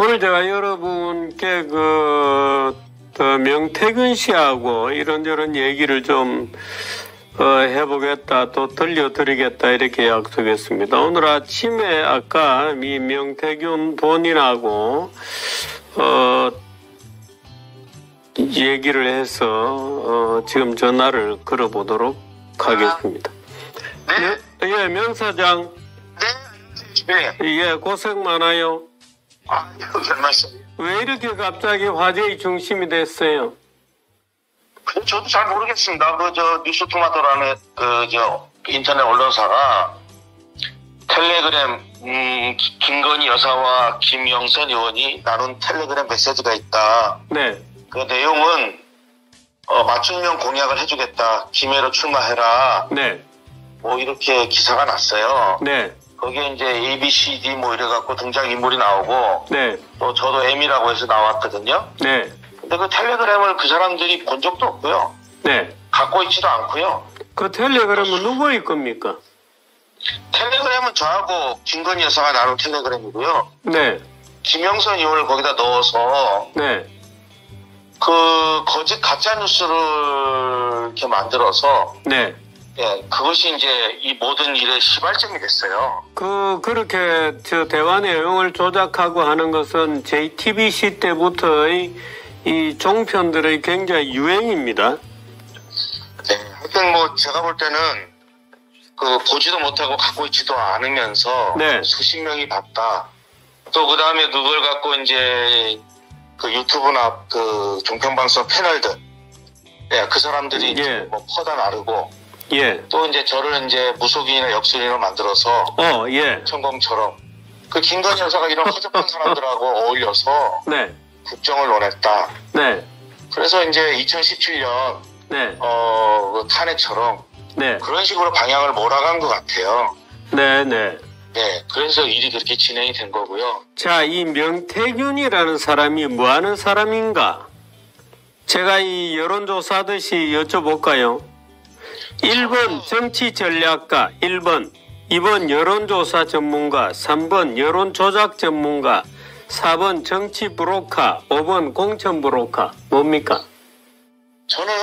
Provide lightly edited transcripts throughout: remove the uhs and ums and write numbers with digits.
오늘 제가 여러분께 명태균 씨하고 이런저런 얘기를 좀 해보겠다, 또 들려드리겠다, 이렇게 약속했습니다. 오늘 아침에 아까 이 명태균 본인하고, 얘기를 해서, 지금 전화를 걸어보도록 하겠습니다. 네. 예, 명사장. 네. 예, 고생 많아요. 별 말씀. 왜 이렇게 갑자기 화제의 중심이 됐어요? 저도 잘 모르겠습니다. 뉴스토마토라는 인터넷 언론사가 텔레그램, 김건희 여사와 김영선 의원이 나눈 텔레그램 메시지가 있다. 네. 그 내용은, 맞춤형 공약을 해주겠다. 기회로 출마해라. 네. 뭐 이렇게 기사가 났어요. 네. 거기에 이제 ABCD 뭐 이래갖고 등장인물이 나오고. 네. 또 저도 M이라고 해서 나왔거든요. 네. 근데 그 텔레그램을 그 사람들이 본 적도 없고요. 네. 갖고 있지도 않고요. 그 텔레그램은 누구의 겁니까? 텔레그램은 저하고 김건희 여사가 나눈 텔레그램이고요. 네. 김영선 의원을 거기다 넣어서 네. 그 거짓 가짜 뉴스를 이렇게 만들어서 네. 예, 그것이 이제 이 모든 일의 시발점이 됐어요. 그렇게 대화 내용을 조작하고 하는 것은 JTBC 때부터의 이 종편들의 굉장히 유행입니다. 네, 하여튼 뭐 제가 볼 때는 보지도 못하고 갖고 있지도 않으면서 네. 수십 명이 봤다. 또 그 다음에 그걸 갖고 이제 그 유튜브나 그 종편방송 패널들, 예, 그 사람들이 예. 이제 뭐 퍼다 나르고, 예. 또 이제 저를 이제 무속인이나 역술인으로 만들어서 예. 천공처럼 그 김건희 여사가 이런 허접한 사람들하고 어울려서 네. 국정을 논했다. 네. 그래서 이제 2017년 네. 그 탄핵처럼 네. 그런 식으로 방향을 몰아간 것 같아요. 네. 네. 네, 그래서 일이 그렇게 진행이 된 거고요. 자, 이 명태균이라는 사람이 뭐 하는 사람인가? 제가 이 여론조사하듯이 여쭤볼까요? 1번 정치전략가, 1번, 2번 여론조사 전문가, 3번 여론조작 전문가, 4번 정치 브로커, 5번 공천 브로커. 뭡니까? 저는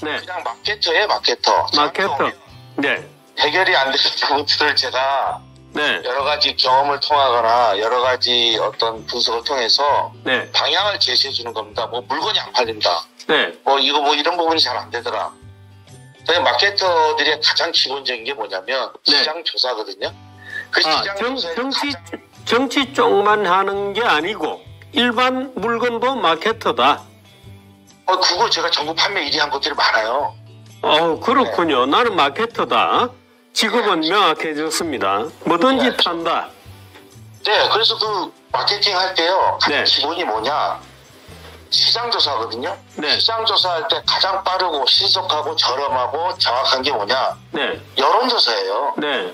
네. 그냥 마케터예요, 마케터. 마케터. 네. 해결이 안 되는 부분들을 제가 네. 여러 가지 경험을 통하거나 여러 가지 어떤 분석을 통해서 네. 방향을 제시해 주는 겁니다. 뭐 물건이 안 팔린다. 네. 뭐 이런 부분이 잘 안 되더라. 근데 마케터들의 가장 기본적인 게 뭐냐면 네. 시장 조사거든요. 그 시장 조사에 정치 쪽만 하는 게 아니고 일반 물건도 마케터다. 그거 제가 전국 판매 1위 한 것들이 많아요. 그렇군요. 네. 나는 마케터다. 직업은 명확해졌습니다. 뭐든지 네. 판다. 네, 그래서 그 마케팅 할 때요. 가장 네. 기본이 뭐냐? 시장 조사거든요. 네. 시장 조사할 때 가장 빠르고 신속하고 저렴하고 정확한 게 뭐냐? 네. 여론 조사예요. 네.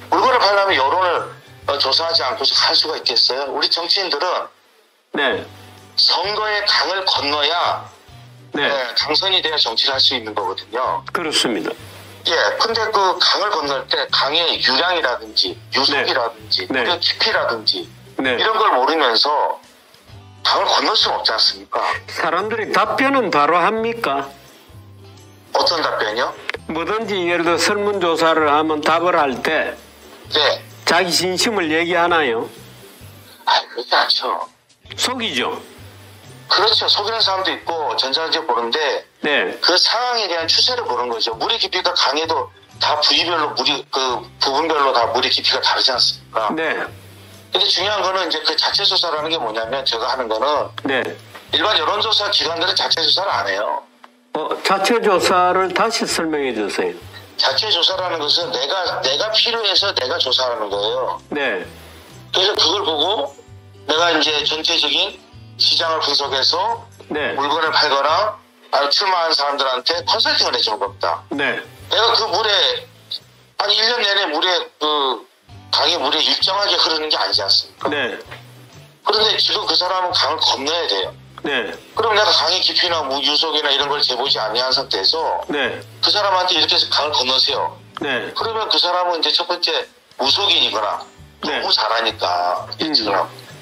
물건을 팔려면 여론을 조사하지 않고서 할 수가 있겠어요? 우리 정치인들은 네. 선거의 강을 건너야 네. 당선이 돼야 정치를 할 수 있는 거거든요. 그렇습니다. 예, 근데 그 강을 건널 때 강의 유량이라든지 유속이라든지 네. 물의 깊이라든지 네. 이런 걸 모르면서 강을 건널 수는 없지 않습니까? 사람들이 답변은 바로 합니까? 어떤 답변이요? 뭐든지 예를 들어 설문조사를 하면 답을 할 때 네. 자기 진심을 얘기하나요? 그렇지 않죠. 속이죠. 그렇죠. 속이는 사람도 있고 전자제 보는데 네. 그 상황에 대한 추세를 보는 거죠. 물의 깊이가 강해도 다 부위별로 부분별로 다 물의 깊이가 다르지 않습니까? 네. 근데 중요한 거는 이제 그 자체 조사라는 게 뭐냐면 제가 하는 거는 네. 일반 여론조사 기관들은 자체 조사를 안 해요. 자체 조사를 다시 설명해 주세요. 자체 조사라는 것은 내가 필요해서 내가 조사하는 거예요. 네. 그래서 그걸 보고 내가 이제 전체적인 시장을 분석해서 네. 물건을 팔거나 출마한 사람들한테 컨설팅을 해주는 겁니다. 네. 내가 그 물에 한 1년 내내 강이 물에 일정하게 흐르는 게 아니지 않습니까? 네. 그런데 지금 그 사람은 강을 건너야 돼요. 네. 그럼 내가 강의 깊이나 유속이나 이런 걸 재보지 않는 상태에서 네. 그 사람한테 이렇게 해서 강을 건너세요. 네. 그러면 그 사람은 이제 첫 번째 무속인이거나 네. 너무 잘하니까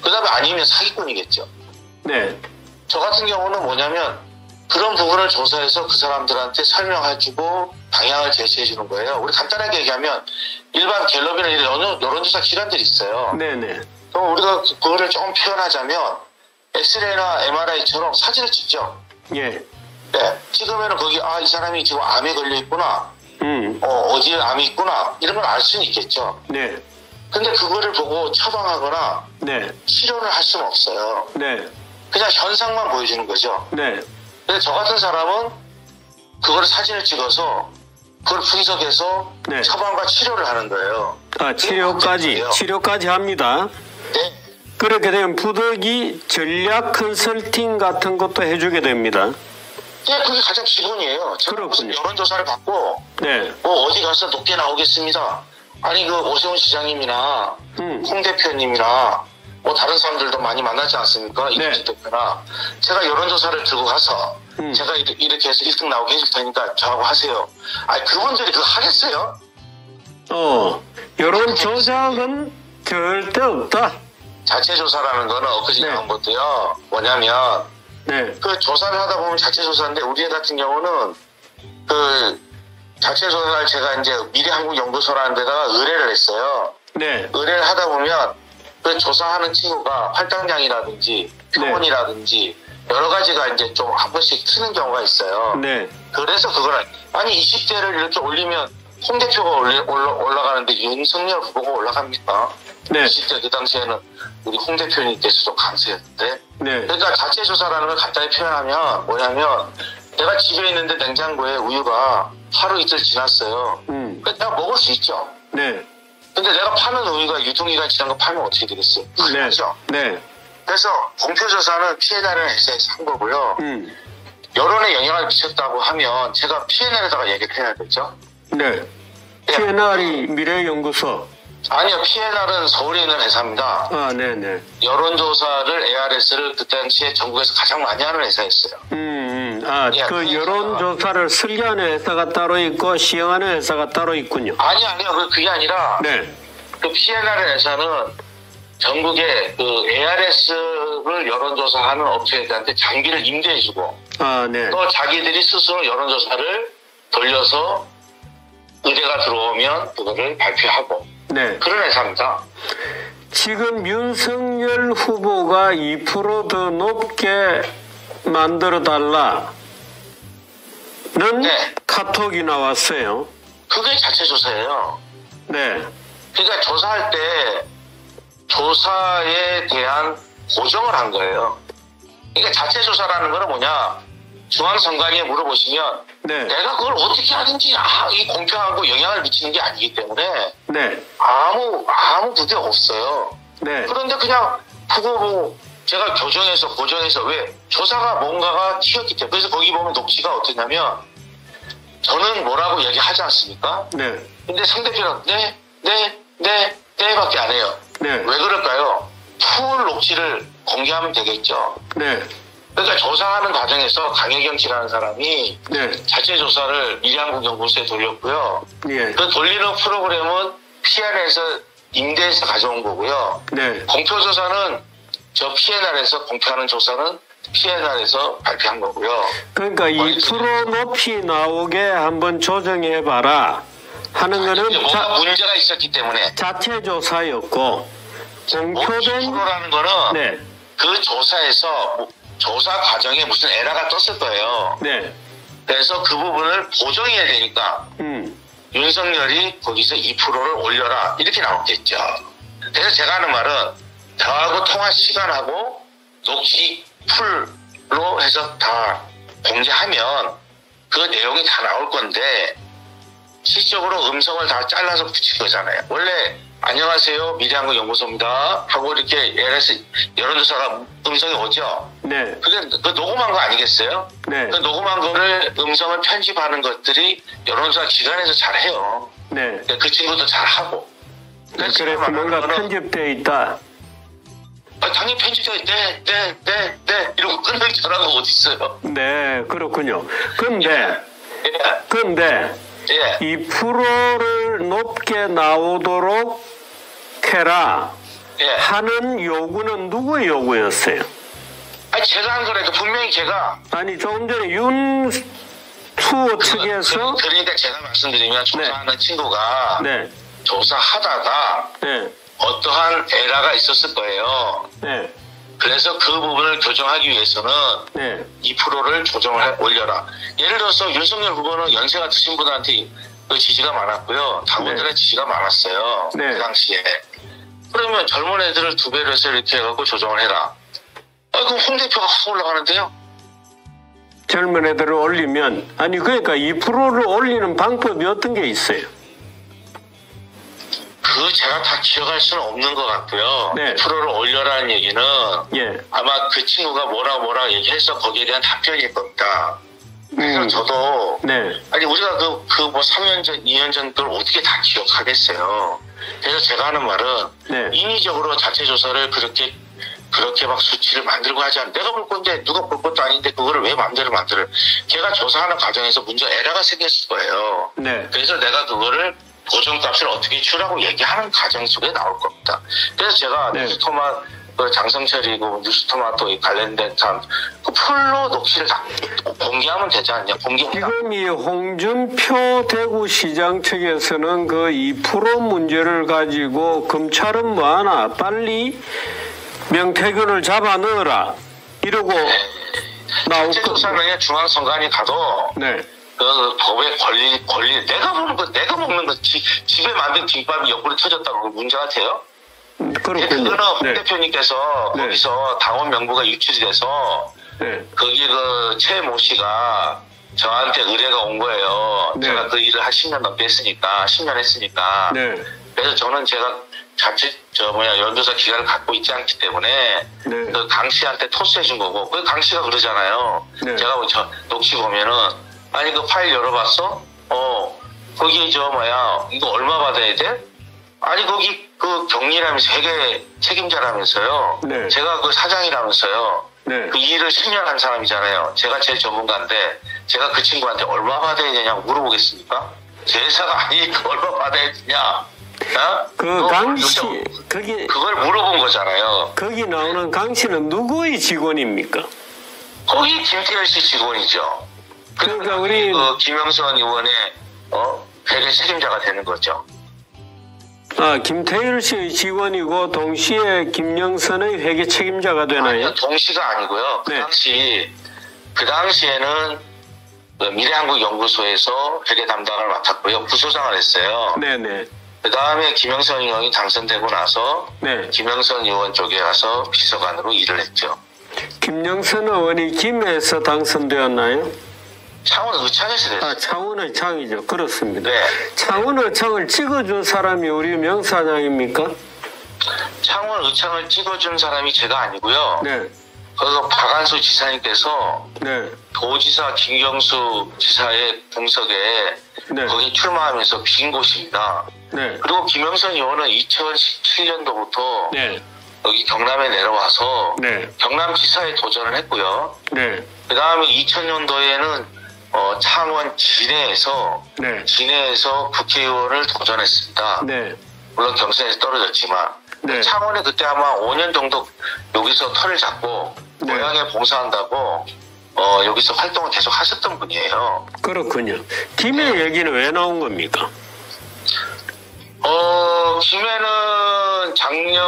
그 다음에 아니면 사기꾼이겠죠. 네. 저 같은 경우는 뭐냐면 그런 부분을 조사해서 그 사람들한테 설명해주고 방향을 제시해주는 거예요. 우리 간단하게 얘기하면 일반 갤럽이나 이런 여론조사 기관들이 있어요. 네네. 그럼 우리가 그거를 조금 표현하자면 엑스레이나 MRI처럼 사진을 찍죠. 예. 네. 찍으면 거기 이 사람이 지금 암에 걸려 있구나. 어디에 암이 있구나. 이런 걸 알 수는 있겠죠. 네. 근데 그거를 보고 처방하거나 네. 치료를 할 수는 없어요. 네. 그냥 현상만 보여주는 거죠. 네. 근데 저 같은 사람은 그걸 사진을 찍어서 그걸 분석해서 네. 처방과 치료를 하는 거예요. 치료까지 합니다. 네. 그렇게 되면 부득이 전략 컨설팅 같은 것도 해주게 됩니다. 네, 그게 가장 기본이에요. 저는 무슨 여론조사를 받고 네. 어디 가서 높게 나오겠습니다. 아니 그 오세훈 시장님이나 홍 대표님이나 다른 사람들도 많이 만나지 않습니까? 이준석 대표나 제가 여론조사를 들고 가서 제가 이렇게 해서 1등 나오게 해줄 테니까 저하고 하세요. 아니 그분들이 그거 하겠어요? 여론 조작은 절대 없다. 자체 조사라는 거는 엊그제 나온 것도요. 뭐냐면 그 조사를 하다 보면 자체 조사인데 우리 같은 경우는 그 자체 조사를 제가 이제 미래한국연구소라는 데다가 의뢰를 했어요. 네. 의뢰를 하다 보면 그 조사하는 친구가 활동량이라든지 표본이라든지 여러 가지가 이제 좀 한 번씩 트는 경우가 있어요. 네. 그래서 그걸 아니 20대를 이렇게 올리면 홍 대표가 올라가는데 윤석열 후보가 올라갑니까? 네. 20대 그 당시에는 우리 홍 대표님께서도 강세였는데. 네. 그러니까 자체 조사라는 걸 간단히 표현하면 뭐냐면 내가 집에 있는데 냉장고에 우유가 하루 이틀 지났어요. 그러니까 내가 먹을 수 있죠. 네. 근데 내가 파는 우유가 유통기간 지난 거 팔면 어떻게 되겠어요? 그렇죠. 네. 그래서 공표조사는 P&L을 해서 한 거고요. 여론에 영향을 미쳤다고 하면 제가 P&L에다가 얘기를 해야 되죠. 네. P&L이 미래연구소. 아니요, P&L은 서울에 있는 회사입니다. 네네. 여론조사를 ARS를 그 당시에 전국에서 가장 많이 하는 회사였어요. 그 여론조사를 설계하는 회사가 따로 있고 시행하는 회사가 따로 있군요. 아니요, 그게 아니라 그 P&L 회사는 전국에 그 ARS를 여론조사하는 업체들한테 장비를 임대해주고 또 자기들이 스스로 여론조사를 돌려서 의뢰가 들어오면 그거를 발표하고 그런 회사입니다. 지금 윤석열 후보가 2% 더 높게 만들어달라는 카톡이 나왔어요. 그게 자체 조사예요. 네. 그러니까 조사할 때 조사에 대한 고정을 한 거예요. 그러니까 자체 조사라는 거는 뭐냐? 중앙선관위에 물어보시면 내가 그걸 어떻게 하는지 이 공평하고 영향을 미치는 게 아니기 때문에 아무 그게 없어요. 그런데 그냥 그거 제가 고정해서 왜 조사가 뭔가가 튀었기 때문에 그래서 거기 보면 녹취가 어떠냐면 저는 뭐라고 얘기하지 않습니까? 근데 상대편은 네 밖에 안 해요. 왜 그럴까요? 풀 녹취를 공개하면 되겠죠. 그러니까 조사하는 과정에서 강혜경씨라는 사람이 자체 조사를 미래한국연구소에 돌렸고요. 그 돌리는 프로그램은 P&L에서 임대해서 가져온 거고요. 공표조사는 저 P&L에서 공표하는 조사는 P&L에서 발표한 거고요. 그러니까 2% 높이 나오게 한번 조정해봐라 하는 거는 뭐가 문제가 있었기 때문에 자체 조사였고 공표된 2%라는 거는 그 조사에서 조사 과정에 무슨 에러가 떴을 거예요. 그래서 그 부분을 보정해야 되니까 윤석열이 거기서 2%를 올려라 이렇게 나왔겠죠. 그래서 제가 하는 말은 저하고 통화 시간하고 녹취 풀로 해서 다 공개하면 그 내용이 다 나올 건데 실질적으로 음성을 다 잘라서 붙일 거잖아요. 원래 안녕하세요 미래한국 연구소입니다 하고 이렇게 여론조사가 음성이 오죠. 그게 그 녹음한 거 아니겠어요? 그 녹음한 거를 음성을 편집하는 것들이 여론조사 기관에서 잘해요. 그 친구도 잘하고. 그래서 뭔가 편집되어 있다. 당연히 편집되어 네 이러고 끊는 전화가 어디 있어요? 네, 그렇군요. 근데 2%를 높게 나오도록 해라 예. 하는 요구는 누구의 요구였어요? 아니 제가 한 거라니까 분명히 제가 아니 조금 전에 윤수호 측에서 그러니까 제가 말씀드리면 조사하는 네. 친구가 네. 조사하다가 네. 어떠한 에러가 있었을 거예요. 네. 그래서 그 부분을 교정하기 위해서는 네. 2%를 조정을 올려라. 예를 들어서 윤석열 후보는 연세가 드신 분한테 그 지지가 많았고요. 당원들의 네. 지지가 많았어요. 네. 그 당시에. 그러면 젊은 애들을 2배로 해서 이렇게 해갖고 조정을 해라. 그럼 홍 대표가 확 올라가는데요? 젊은 애들을 올리면 아니 그러니까 2%를 올리는 방법이 어떤 게 있어요? 제가 다 기억할 수는 없는 것 같고요. 네. 2%를 올려라는 얘기는 예. 아마 그 친구가 뭐라 얘기해서 거기에 대한 답변일 겁니다. 그래서 저도 네. 아니 우리가 뭐 3년 전, 2년 전 걸 어떻게 다 기억하겠어요. 그래서 제가 하는 말은 네. 인위적으로 자체 조사를 그렇게 막 수치를 만들고 하지 않아. 내가 볼 건데 누가 볼 것도 아닌데 그거를 왜 마음대로 만들어. 걔가 조사하는 과정에서 문제 에러가 생겼을 거예요. 네. 그래서 내가 그거를 고정값을 어떻게 주라고 얘기하는 과정 속에 나올 겁니다. 그래서 제가 네. 뉴스토마 장성철이고 뉴스토마토 관련된 그 풀로 녹취를 다 공개하면 되지 않냐. 공개해라. 지금 이 홍준표 대구시장 측에서는 그 2% 문제를 가지고 검찰은 뭐하나 빨리 명태균을 잡아 넣어라 이러고 나올 자체 조사는 중앙선관위 가도 네. 그 법의 권리 내가 먹는 거 집에 만든 김밥이 옆구리 터졌다고 그거 문제가 돼요? 그렇군요. 그거는 홍 네. 대표님께서 네. 거기서 당원 명부가 유출이 돼서 네. 거기 그 최모 씨가 저한테 의뢰가 온 거예요. 네. 제가 그 일을 한 10년 넘게 했으니까 10년 했으니까 네. 그래서 저는 제가 자체 연조사 기간을 갖고 있지 않기 때문에 네. 그 강 씨한테 토스해 준 거고 그 강 씨가 그러잖아요. 네. 제가 저 녹취 보면은 아니 그 파일 열어봤어? 거기 이거 얼마 받아야 돼? 아니 거기 그 경리라면서 회계 책임자라면서요. 네. 제가 그 사장이라면서요. 네. 그 일을 10년 한 사람이잖아요. 제가 제일 전문가인데 제가 그 친구한테 얼마 받아야 되냐고 물어보겠습니까? 제 회사가 아니니까 얼마 받아야 되냐? 그 강씨 그걸 물어본 거잖아요. 거기 나오는 강씨는 누구의 직원입니까? 거기 김태열 씨 직원이죠. 그러니까 우리 그 김영선 의원의 회계 책임자가 되는 거죠. 김태일 씨의 직원이고 동시에 김영선의 회계 책임자가 되나요? 아니요, 동시가 아니고요. 네. 그 당시에는 그 미래한국연구소에서 회계 담당을 맡았고요. 부소장을 했어요. 네네. 그 다음에 김영선 의원이 당선되고 나서 네. 김영선 의원 쪽에 가서 비서관으로 일을 했죠. 김영선 의원이 김해에서 당선되었나요? 창원 의창에서 됐어요. 창원의 창이죠. 그렇습니다. 네. 창원 의창을 찍어준 사람이 우리 명사장입니까? 창원 의창을 찍어준 사람이 제가 아니고요. 네. 그 박안수 지사님께서 네. 도지사 김경수 지사의 공석에 네. 거기 출마하면서 빈 곳입니다. 네. 그리고 김영선 의원은 2017년도부터 네. 여기 경남에 내려와서 네. 경남지사에 도전을 했고요. 네. 그 다음에 2000년도에는 창원 진해에서 국회의원을 도전했습니다. 네. 물론 경선에서 떨어졌지만 네. 창원에 그때 아마 5년 정도 여기서 털을 잡고 네. 고향에 봉사한다고 여기서 활동을 계속 하셨던 분이에요. 그렇군요. 김해 얘기는 왜 나온 겁니까? 김해는 작년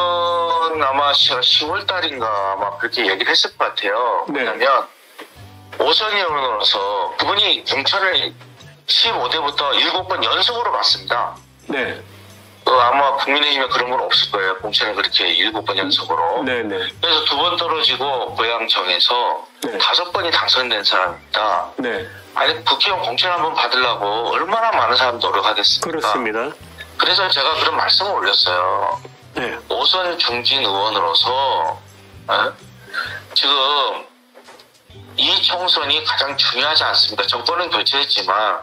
아마 10월 달인가 아마 그렇게 얘기를 했을 것 같아요. 네. 왜냐면 오선의원으로서 그분이 공천을 15대부터 7번 연속으로 받습니다. 네. 아마 국민의힘에 그런 건 없을 거예요. 공천을 그렇게 7번 연속으로. 네네. 그래서 2번 떨어지고 고향정에서 네. 5번이 당선된 사람입니다. 네. 아니 국회의원 공천 한번 받으려고 얼마나 많은 사람 노력하겠습니까? 그렇습니다. 그래서 제가 그런 말씀을 올렸어요. 네. 오선 중진 의원으로서 지금 이 총선이 가장 중요하지 않습니까? 정권은 교체했지만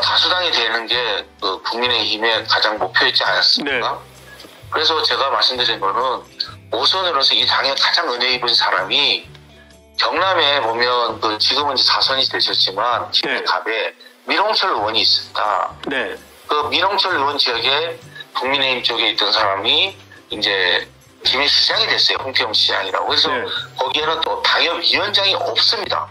다수당이 되는 게 국민의힘의 가장 목표였지 않았습니까? 네. 그래서 제가 말씀드린 거는 오선으로서 이 당에 가장 은혜 입은 사람이 경남에 보면 지금은 이제 4선이 되셨지만 네. 갑에 민홍철 의원이 있습니다. 네. 그 민홍철 의원 지역에 국민의힘 쪽에 있던 사람이 이제 김해 시장이 됐어요. 홍태영 시장이라고. 그래서 네. 거기에는 또 당협위원장이 없습니다.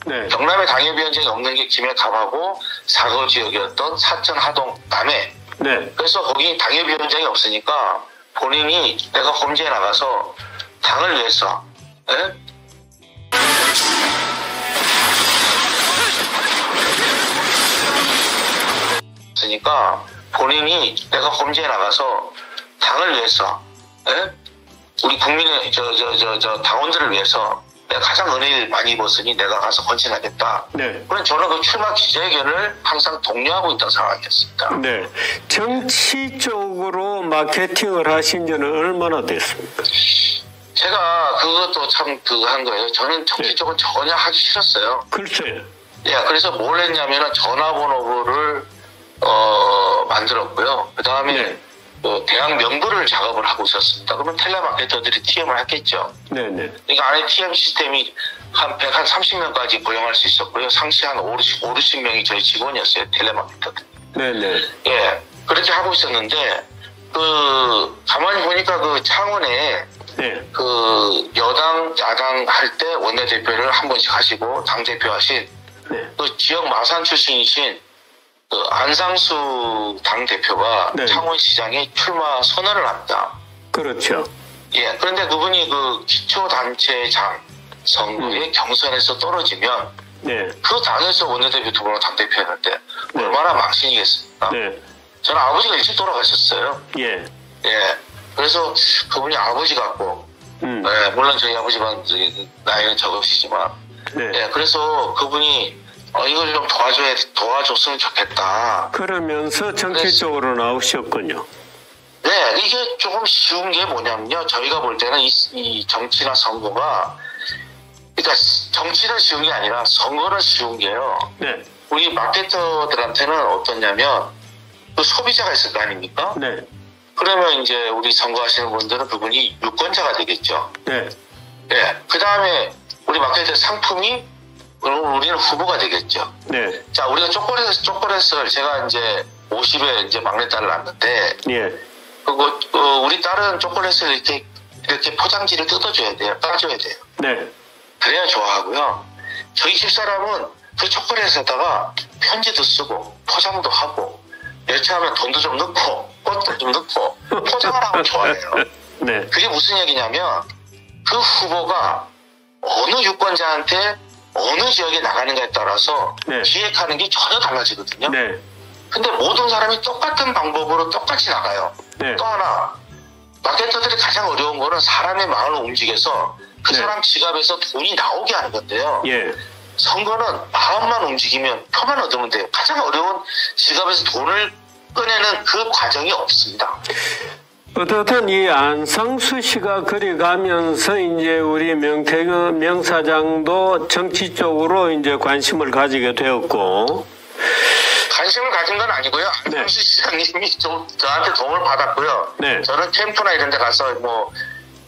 네. 경남에 당협위원장이 없는 게 김해 갑하고 사거 지역이었던 사천 하동 남해. 네. 그래서 거기 당협위원장이 없으니까 본인이 내가 험지에 나가서 당을 위해서, 예? 없으니까 본인이 내가 험지에 나가서 당을 위해서, 예? 우리 국민의 당원들을 위해서 내가 가장 은혜를 많이 입었으니 내가 가서 헌신하겠다. 네. 그런 저는 그 출마 기자회견을 항상 독려하고 있던 상황이었습니다. 네. 정치 쪽으로 마케팅을 하신 지는 얼마나 됐습니까? 제가 그것도 참 한 거예요. 저는 정치 쪽은 전혀 하기 싫었어요. 글쎄요. 예, 그래서 뭘 했냐면은 전화번호부를 만들었고요. 그 다음에 네. 대학 명부를 작업을 하고 있었습니다. 그러면 텔레마케터들이 TM을 했겠죠. 네네. 그러니까 안에 TM 시스템이 한 30명까지 고용할 수 있었고요. 상시 한 50명이 저희 직원이었어요. 텔레마케터들. 네네. 예, 그렇게 하고 있었는데 가만히 보니까 그 창원에 네. 그 여당 야당 할 때 원내대표를 한 번씩 하시고 당대표 하신 네. 그 지역 마산 출신이신 그 안상수 당대표가 네. 창원시장에 출마 선언을 합니다. 그렇죠. 예, 그런데 그분이 그 기초단체장 선거에 경선에서 떨어지면 네. 그 당에서 원내대표 두 번을 당대표 했는데 네. 얼마나 망신이겠습니까? 네. 저는 아버지가 일찍 돌아가셨어요. 예. 예, 그래서 그분이 아버지 같고, 예, 물론 저희 아버지만 나이는 적으시지만, 네. 예, 그래서 그분이 이걸 좀 도와줬으면 좋겠다. 그러면서 정치 쪽으로 나오셨군요. 네, 이게 조금 쉬운 게 뭐냐면요. 저희가 볼 때는 이 정치나 선거가, 그러니까 정치는 쉬운 게 아니라 선거는 쉬운 게요. 네. 우리 마케터들한테는 어떠냐면, 그 소비자가 있을 거 아닙니까? 네. 그러면 이제 우리 선거하시는 분들은 그분이 유권자가 되겠죠. 네. 네. 그 다음에 우리 마케터 상품이 우리는 후보가 되겠죠. 네. 자, 우리가 초콜릿을 제가 이제 50에 이제 막내딸을 낳았는데, 예. 그리고 우리 딸은 초콜릿을 이렇게 포장지를 뜯어줘야 돼요. 따줘야 돼요. 네. 그래야 좋아하고요. 저희 집사람은 그 초콜릿에다가 편지도 쓰고 포장도 하고 여차하면 돈도 좀 넣고 꽃도 좀 넣고 포장을 하면 좋아해요. 네. 그게 무슨 얘기냐면 그 후보가 어느 유권자한테 어느 지역에 나가는가에 따라서 네. 기획하는 게 전혀 달라지거든요. 네. 근데 모든 사람이 똑같은 방법으로 똑같이 나가요. 네. 또 하나 마케터들이 가장 어려운 거는 사람의 마음을 움직여서 그 네. 사람 지갑에서 돈이 나오게 하는 건데요. 예. 선거는 마음만 움직이면 표만 얻으면 돼요. 가장 어려운 지갑에서 돈을 꺼내는 그 과정이 없습니다. 어떻든 이 안상수 씨가 그리 가면서 이제 우리 명태균 명사장도 정치 쪽으로 이제 관심을 가지게 되었고. 관심을 가진 건 아니고요. 네. 안상수 시장님이 좀 저한테 도움을 받았고요. 네. 저는 캠프나 이런 데 가서 뭐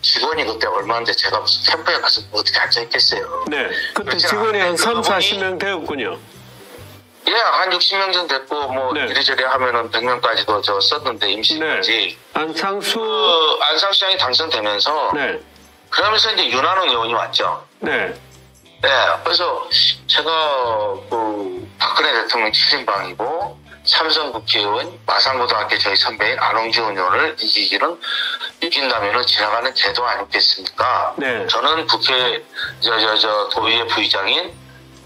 직원이 그때 얼마인데 제가 무슨 캠프에 가서 어떻게 앉아있겠어요. 네. 그때 그렇지 직원이 한 3, 그분이 40명 되었군요. 예, 한 60명 정도 됐고 뭐 네. 이래저래 하면은 100명까지도 저 썼는데 임시까지. 네. 안상수. 안상수 시장이 당선되면서 네. 그러면서 이제 윤한홍 의원이 왔죠. 네. 네, 그래서 제가 그 박근혜 대통령 친인방이고 삼선 국회의원 마산고등학교 저희 선배인 안홍준 의원을 이긴다면은 지나가는 제도 아니겠습니까? 네. 저는 국회 도의회 부의장인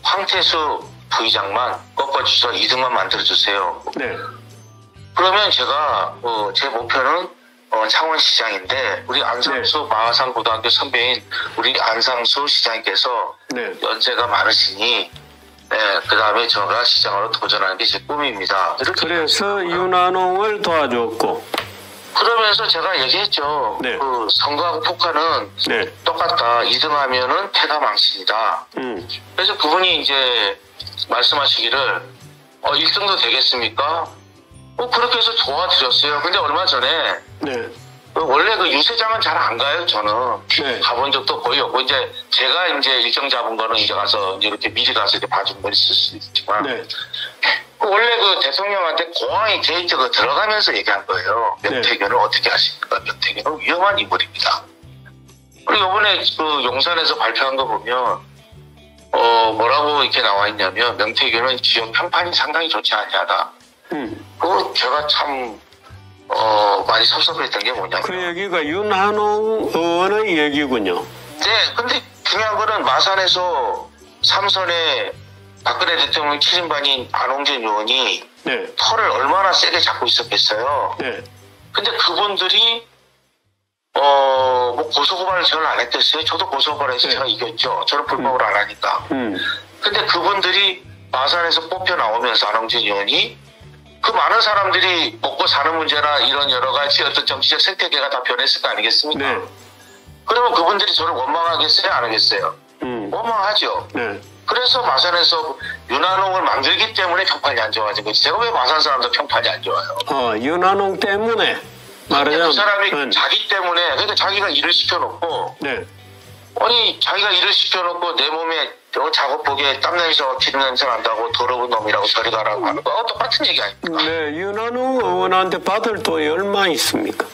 황태수 부의장만 꺾어주셔서 2등만 만들어주세요. 네. 그러면 제가 제 목표는 창원시장인데 우리 안상수 마산고등학교 선배인 우리 안상수 시장님께서 네. 연세가 많으시니 그 다음에 제가 시장으로 도전하는 게 제 꿈입니다. 그래서 윤한홍을 도와줬고. 그러면서 제가 얘기했죠. 네. 그 선거하고 폭파는 네. 똑같다. 2등하면은 패가 망신이다. 그래서 그분이 이제 말씀하시기를 1등도 되겠습니까? 그렇게 해서 도와드렸어요. 근데 얼마 전에 네. 원래 그 유세장은 잘 안 가요. 저는 네. 가본 적도 거의 없고 이제 제가 이제 일정 잡은 거는 이제 가서 이렇게 미리 가서 이렇게 봐준 건 있을 수 있지만 네. 원래 그 대통령한테 공항에 게이트가 들어가면서 얘기한 거예요. 명태균을 어떻게 하십니까? 명태균은 위험한 인물입니다. 그리고 이번에 그 용산에서 발표한 거 보면 뭐라고 이렇게 나와 있냐면 명태균은 지역 편판이 상당히 좋지 않냐다. 그거 제가 참 많이 섭섭했던 게 뭐냐면 그 얘기가 윤한홍 의원의 얘기군요. 네, 근데 중요한 거는 마산에서 삼선에 박근혜 대통령 친인반인 안홍진 의원이 네. 털을 얼마나 세게 잡고 있었겠어요. 네. 근데 그분들이 뭐 고소고발을 저는 안 했겠어요. 저도 고소고발해서 제가 이겼죠. 저는 불법을 안 하니까. 근데 그분들이 마산에서 뽑혀 나오면서 안홍진 의원이 그 많은 사람들이 먹고 사는 문제나 이런 여러 가지 어떤 정치적 생태계가 다 변했을 거 아니겠습니까? 네. 그러면 그분들이 저를 원망하겠어요? 안 하겠어요? 원망하죠. 네. 그래서 마산에서 윤한홍을 만들기 때문에 평판이 안 좋아진 거지. 제가 왜 마산 사람들 평판이 안 좋아요? 윤한홍 때문에 말하자면 그 사람이 자기 때문에 그러니까 자기가 일을 시켜놓고 네. 아니 자기가 일을 시켜놓고 내 몸에 작업복에 땀냄새와 기름냄새 난다고 더러운 놈이라고 저리 가라고 하는 거 똑같은 얘기 아닙니까? 네, 윤한홍 의원한테 받을 돈이 얼마 있습니까?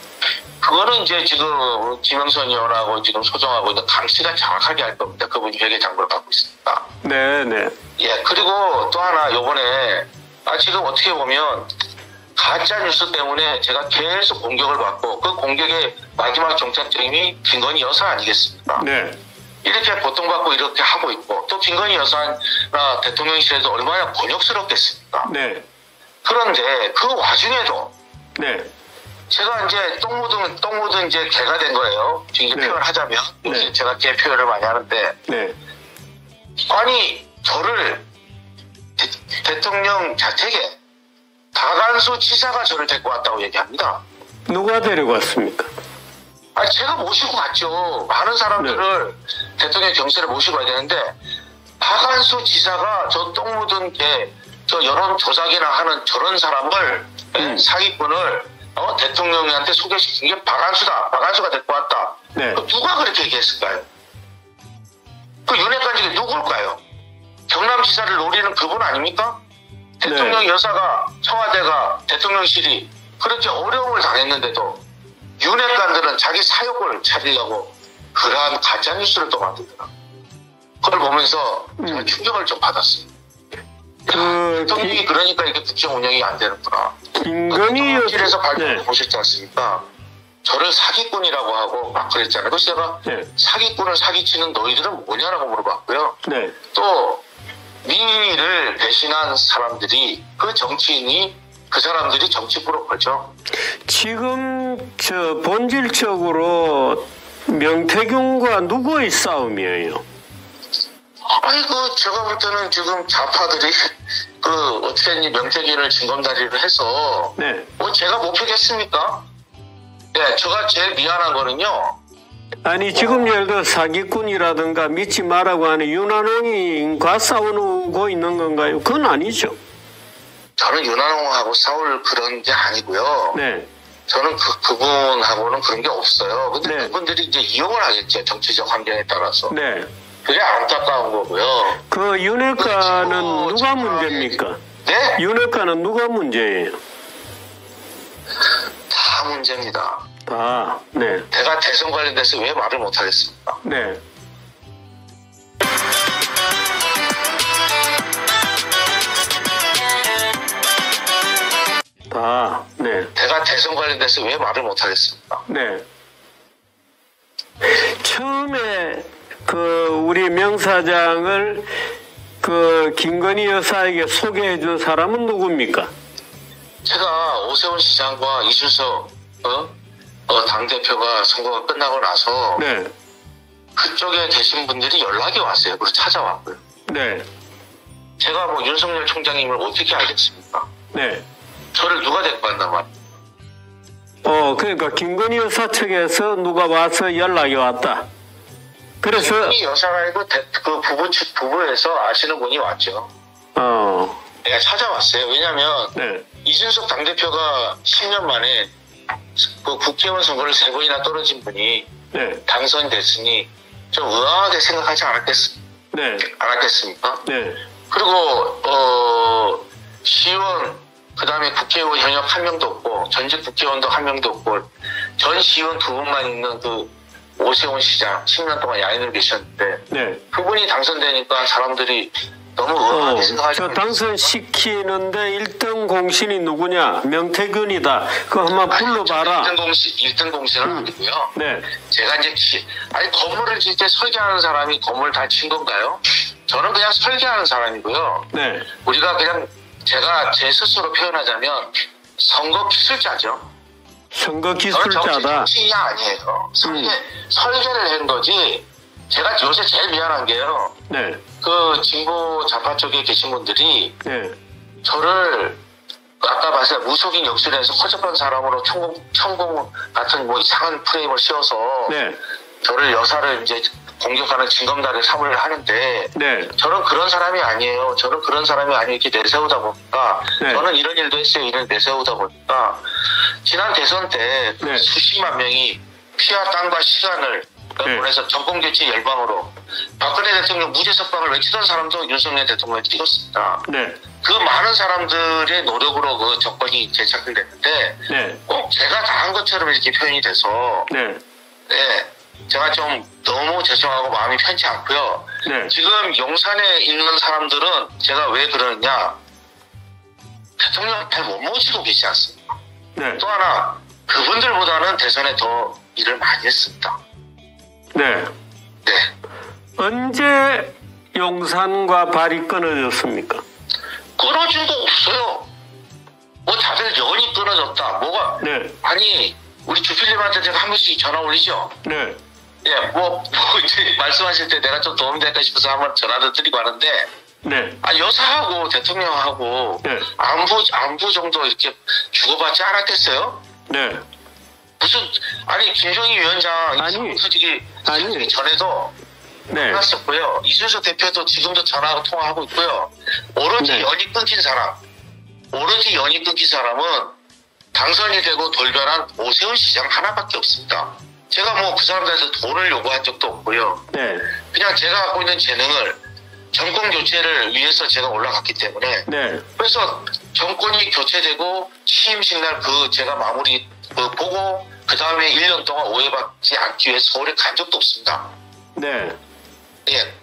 그거는 이제 지금 김영선 의원하고 지금 소정하고 있는 강씨가 정확하게 할 겁니다. 그분이 회계장부를 갖고 있습니다. 네네. 예, 그리고 또 하나 요번에 지금 어떻게 보면 가짜 뉴스 때문에 제가 계속 공격을 받고 그 공격의 마지막 종착점이 김건희 여사 아니겠습니까? 네. 이렇게 고통받고 이렇게 하고 있고 또 김건희 여사나 대통령실에도 얼마나 곤욕스럽겠습니까? 네. 그런데 그 와중에도 네. 제가 이제 똥 묻은 이제 개가 된 거예요. 지금 네. 표현을 하자면 요새 네. 제가 개 표현을 많이 하는데 네. 아니 저를 대통령 자택에 박안수 지사가 저를 데리고 왔다고 얘기합니다. 누가 데리고 왔습니까? 제가 모시고 갔죠. 많은 사람들을 대통령 경세를 모시고 가야 되는데 박안수 지사가 저 똥 묻은 개, 저 여론 조작이나 하는 저런 사람을 사기꾼을 대통령한테 소개시킨 게 박안수다. 박안수가 데리고 왔다. 네. 누가 그렇게 얘기했을까요? 그 윤핵관직이 누굴까요? 경남지사를 노리는 그분 아닙니까? 대통령 여사가 청와대가 대통령실이 그렇게 어려움을 당했는데도 윤핵관들은 자기 사욕을 차리려고 그러한 가짜뉴스를 또 만들더라. 그걸 보면서 제가 충격을 좀 받았어요. 대통령이 그러니까 이렇게 국정 운영이 안 되는구나. 대통령실에서 발표를 보셨지 않습니까? 저를 사기꾼이라고 하고 막 그랬잖아요. 그래서 제가 사기꾼을 사기치는 너희들은 뭐냐라고 물어봤고요. 네. 또 민의를 배신한 사람들이 그 정치인이 그 사람들이 정치 브로커죠. 지금 본질적으로 명태균과 누구의 싸움이에요? 제가 볼 때는 지금 좌파들이 어떻게든지 명태균을 징검다리를 해서 제가 못 피겠습니까? 네, 제가 제일 미안한 거는요. 아니 지금 예를 들어 사기꾼이라든가 믿지 말라고 하는 윤한홍이과 싸우고 있는 건가요? 그건 아니죠. 저는 윤한홍하고 싸울 그런 게 아니고요. 네. 저는 그분하고는 그런 게 없어요. 근데 그분들이 이제 이용을 하겠죠. 정치적 환경에 따라서. 네. 그게 안타까운 거고요. 그 윤핵관은 누가 문제입니까? 네? 윤핵관은 누가 문제예요? 다 문제입니다. 다. 네. 제가 대선 관련돼서 왜 말을 못 하겠습니까? 네. 다. 네. 제가 대선 관련돼서 왜 말을 못 하겠습니까? 네. 처음에 우리 명 사장을 김건희 여사에게 소개해 준 사람은 누굽니까? 제가 오세훈 시장과 이준석 당대표가 선거가 끝나고 나서 그쪽에 계신 분들이 연락이 왔어요. 그리고 찾아왔고요. 네. 제가 뭐 윤석열 총장님을 어떻게 알겠습니까? 네. 저를 누가 데리고 왔단 말이에요? 그러니까 김건희 여사 측에서 누가 와서 연락이 왔다. 그래서 김건희 여사가 아니고 그 부부에서 아시는 분이 왔죠. 내가 찾아왔어요. 왜냐하면 이준석 당대표가 10년 만에 그 국회의원 선거를 3번이나 떨어진 분이 당선됐으니 좀 의아하게 생각하지 않았겠습니까? 네. 그리고 시의원, 그 다음에 국회의원 현역 한 명도 없고, 전직 국회의원도 한 명도 없고, 전 시의원 두 분만 있는 그 오세훈 시장 10년 동안 야인으로 계셨는데, 네. 그분이 당선되니까 사람들이 너무 의아하게 생각하지. 저 당선시키는데 1등 공신이 누구냐? 명태균이다. 그거 한번 불러봐라. 1등 공신은 아니고요. 네. 제가 이제 건물을 질 때 설계하는 사람이 건물 다 친 건가요? 저는 그냥 설계하는 사람이고요. 네. 우리가 그냥 제가 제 스스로 표현하자면 선거 기술자죠. 선거 기술자다. 정치인이 아니에요. 설계를 한 거지. 제가 요새 제일 미안한 게요. 네. 그 진보 좌파 쪽에 계신 분들이 네. 저를 아까 말씀 무속인 역술에서 허접한 사람으로 천공 같은 뭐 이상한 프레임을 씌워서 네. 저를 여사를 이제 공격하는 징검다리를 삼을 하는데 네. 저는 그런 사람이 아니에요. 저는 그런 사람이 아니에요. 이렇게 내세우다 보니까 네. 저는 이런 일도 했어요. 이런 내세우다 보니까 지난 대선 때 네. 수십만 명이 피와 땀과 시간을 네. 보내서 정권교체 열방으로 박근혜 대통령 무죄 석방을 외치던 사람도 윤석열 대통령을 찍었습니다. 네. 그 많은 사람들의 노력으로 그 정권이 재창출됐는데 네. 꼭 제가 다 한 것처럼 이렇게 표현이 돼서 네. 네, 제가 좀 너무 죄송하고 마음이 편치 않고요. 네. 지금 용산에 있는 사람들은 제가 왜 그러느냐, 대통령 잘 못 모시고 계시지 않습니까? 네. 또 하나 그분들보다는 대선에 더 일을 많이 했습니다. 네. 네. 언제 용산과 발이 끊어졌습니까? 끊어진 거 없어요. 뭐 다들 연이 끊어졌다. 뭐가? 네. 아니 우리 주필님한테 제가 한 번씩 전화 올리죠. 네. 예, 뭐 이제 말씀하실 때 내가 좀 도움될까 싶어서 한번 전화도 드리고 하는데, 네. 여사하고 대통령하고 네. 안부 정도 이렇게 주고받지 않았겠어요? 네. 무슨 김종인 위원장 아니. 솔직히 전에도 네. 만났었고요. 이준석 대표도 지금도 전화하고 통화하고 있고요. 오로지 네. 연이 끊긴 사람은 당선이 되고 돌변한 오세훈 시장 하나밖에 없습니다. 제가 뭐 그 사람들한테 돈을 요구한 적도 없고요. 네. 그냥 제가 갖고 있는 재능을 정권 교체를 위해서 제가 올라갔기 때문에, 네. 그래서 정권이 교체되고 취임식 날 제가 마무리 보고 그 다음에 1년 동안 오해받지 않기 위해서 서울에 간 적도 없습니다. 네. 예.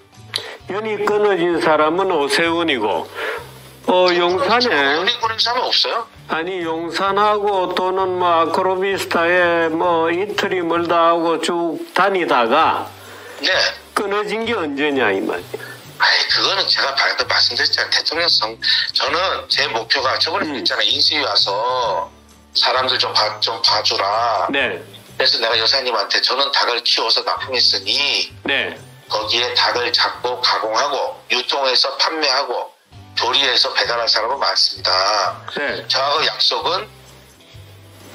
연이 끊어진 사람은 오세훈이고, 용산에 연이 끊어진 사람은 없어요? 아니 용산하고 또는 뭐 아크로비스타에 뭐 이틀이 멀다 하고 쭉 다니다가 네. 끊어진 게 언제냐 이 말이야. 그거는 제가 방금 말씀드렸잖아요. 대통령성. 저는 제 목표가 저번에 있잖아요. 인수위 와서 사람들 좀 봐주라. 네. 그래서 내가 여사님한테 저는 닭을 키워서 납품했으니 네. 거기에 닭을 잡고 가공하고 유통해서 판매하고 조리해서 배달할 사람은 많습니다. 네. 저하고 약속은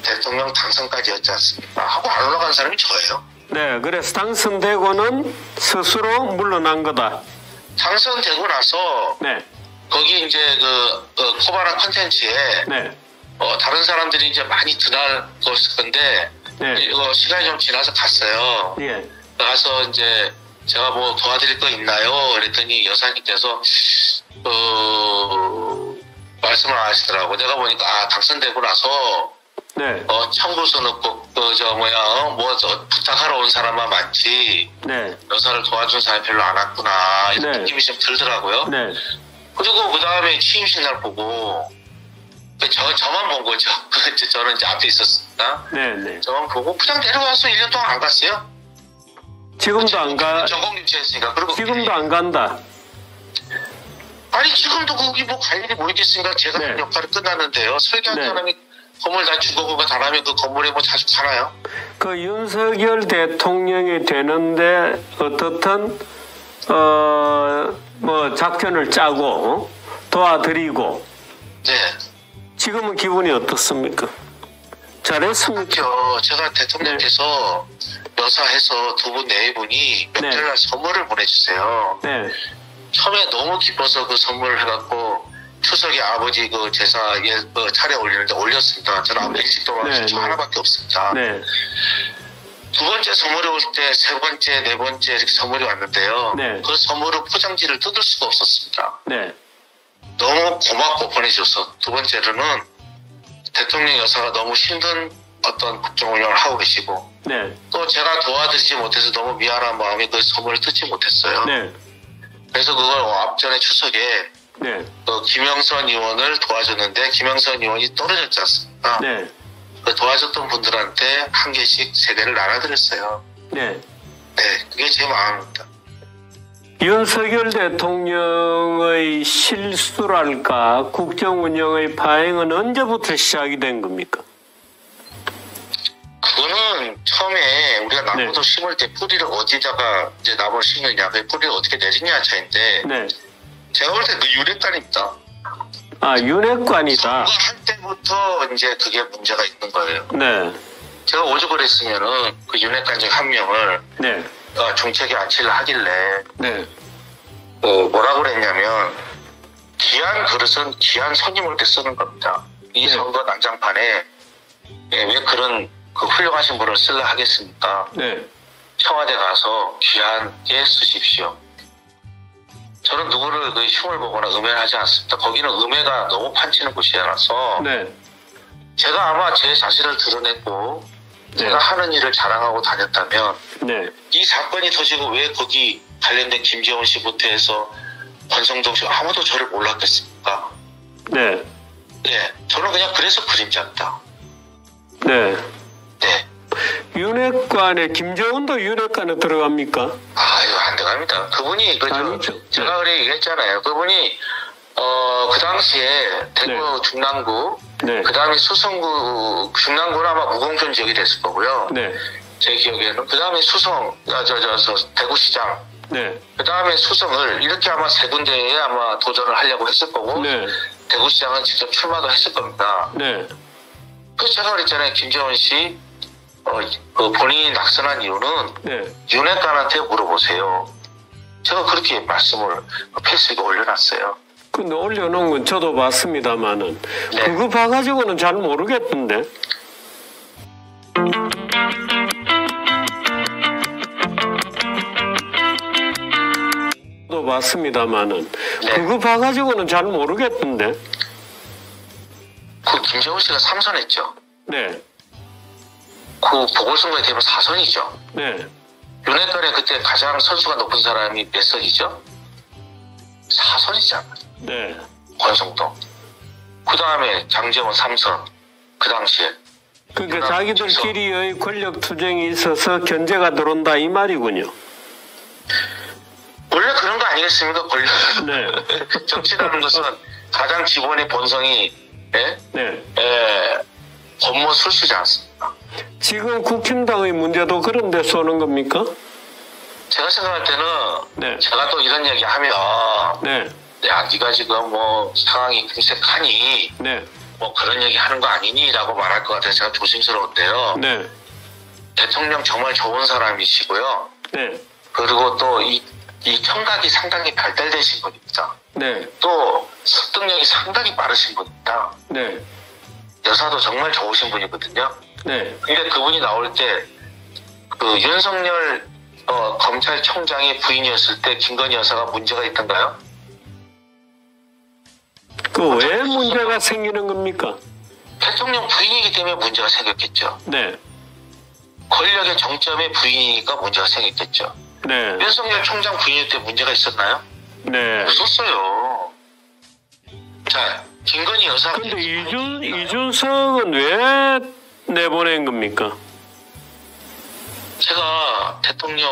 대통령 당선까지였지 않습니까? 하고 안 올라간 사람이 저예요. 네. 그래서 당선되고는 스스로 물러난 거다. 당선되고 나서 네. 거기 이제 그 코바나 컨텐츠에 네. 다른 사람들이 이제 많이 드나갔을 건데 네. 이거 시간이 좀 지나서 갔어요. 예. 가서 이제 제가 뭐 도와드릴 거 있나요? 그랬더니 여사님께서 말씀을 안 하시더라고. 내가 보니까 당선되고 나서 네. 청구서 넣고 부탁하러 온 사람만 많지 네. 여사를 도와준 사람이 별로 안 왔구나 이런 네. 느낌이 좀 들더라고요. 네. 그리고 그 다음에 취임식 날 보고 저만 본 거죠. 저는 이제 앞에 있었습니다. 네. 네. 저만 보고 그냥 내려와서 1년 동안 안 갔어요. 지금도 안 가. 전공 교체했으니까. 그리고 지금도 안 간다. 아니 지금도 거기 뭐 갈 일이 뭐 있겠습니까? 제가 네. 한 역할이 끝났는데요. 설계한 네. 사람이 건물 다 주거가 잘하면 그 건물에 뭐 자주 가나요? 그 윤석열 대통령이 되는데 어떻든 뭐 작전을 짜고 도와드리고 네. 지금은 기분이 어떻습니까? 잘했습니까? 제가 대통령께서 여사해서 두 분 네 분이 명절날 선물을 보내주세요. 네. 처음에 너무 기뻐서 그 선물을 해갖고 추석에 아버지 그 제사 차례 올리는데 올렸습니다. 저는 아무 일찍 돌아와서 저 하나밖에 없습니다. 네. 두 번째 선물이 올 때 세 번째, 네 번째 이렇게 선물이 왔는데요. 네. 그 선물은 포장지를 뜯을 수가 없었습니다. 네. 너무 고맙고 보내줘서, 두 번째로는 대통령 여사가 너무 힘든 어떤 국정 운영을 하고 계시고, 네. 또 제가 도와드리지 못해서 너무 미안한 마음에 그 선물을 뜯지 못했어요. 네. 그래서 그걸 앞전에 추석에 네. 김영선 의원을 도와줬는데 김영선 의원이 떨어졌지 않습니까? 네. 그 도와줬던 분들한테 한 개씩 3개를 나눠드렸어요. 네. 네, 그게 제 마음입니다. 윤석열 대통령의 실수랄까 국정 운영의 파행은 언제부터 시작이 된 겁니까? 그거는 처음에 우리가 나무도 네. 심을 때 뿌리를 어디다가 이제 나무를 심느냐, 그 뿌리를 어떻게 내리냐 차인데, 네. 제가 볼 때 그 윤핵관입니다. 아, 윤핵관이다. 선거할 때부터 이제 그게 문제가 있는 거예요. 네. 제가 오죽을 했으면은 그 윤핵관 중 한 명을 네. 정책에 안치를 하길래 네. 뭐라고 그랬냐면, 귀한 그릇은 귀한 손님을 때 쓰는 겁니다. 이 네. 선거 난장판에 왜 그런 그 훌륭하신 분을 쓰려 하겠습니까? 네. 청와대 가서 귀하게 쓰십시오. 저는 누구를 그 흉을 보거나 음해하지 않습니다. 거기는 음해가 너무 판치는 곳이라서 네. 제가 아마 제 자신을 드러냈고 제가 하는 일을 자랑하고 다녔다면 네. 이 사건이 터지고 왜 거기 관련된 김재원 씨부터 해서 권성동 씨 아무도 저를 몰랐겠습니까? 네. 네, 저는 그냥 그래서 그림자입니다. 네. 네. 윤핵관에 김정은도 윤핵관에 들어갑니까? 이거 안 들어갑니다. 그분이 아니죠. 제가 그래 얘기했잖아요. 그분이 그 당시에 대구 중랑구, 네. 그 다음에 수성구, 중랑구는 아마 무공천 지역이 됐을 거고요. 네. 제 기억에는 그 다음에 수성, 대구시장, 네. 그 다음에 수성을 이렇게 아마 3군데에 아마 도전을 하려고 했을 거고, 네. 대구시장은 직접 출마도 했을 겁니다. 네. 그래서 제가 그랬잖아요. 김재원 씨, 그 본인이 낙선한 이유는 네. 윤핵관한테 물어보세요. 제가 그렇게 말씀을 페이스북에 올려놨어요. 근데 올려놓은 건 저도 봤습니다만은 네. 그거 봐가지고는 잘 모르겠던데. 저도 봤습니다만은 네. 그거 봐가지고는 잘 모르겠던데. 그 김재원 씨가 3선했죠. 네. 그 보궐선거에 되면 4선이죠. 네. 윤핵관에 그때 가장 선수가 높은 사람이 몇 선이죠? 4선이잖아요. 네. 권성동. 그 다음에 장제원 3선. 그 당시에. 그러니까 자기들끼리의 권력 투쟁이 있어서 견제가 들어온다 이 말이군요. 원래 그런 거 아니겠습니까? 권력. 네. 정치라는 것은 가장 기본의 본성이 네. 권모 술수지 않습니까? 지금 국힘당의 문제도 그런 데서 오는 겁니까? 제가 생각할 때는 네. 제가 또 이런 얘기 하면 네. 야, 네가 지금 뭐 상황이 금색하니 네. 뭐 그런 얘기 하는 거 아니니? 라고 말할 것 같아서 제가 조심스러운데요. 네. 대통령 정말 좋은 사람이시고요. 네. 그리고 또 이 청각이 상당히 발달되신 분입니다. 네. 또 습득력이 상당히 빠르신 분입니다. 네. 여사도 정말 좋으신 분이거든요. 네. 근데 그분이 나올 때 그 윤석열 검찰총장의 부인이었을 때 김건희 여사가 문제가 있던가요? 그 왜 문제가 생기는 겁니까? 대통령 부인이기 때문에 문제가 생겼겠죠. 네. 권력의 정점에 부인이니까 문제가 생겼겠죠. 네. 윤석열 총장 부인일 때 문제가 있었나요? 네. 없었어요. 자, 김건희 여사. 근데 이준석은 왜 내보낸 겁니까? 제가 대통령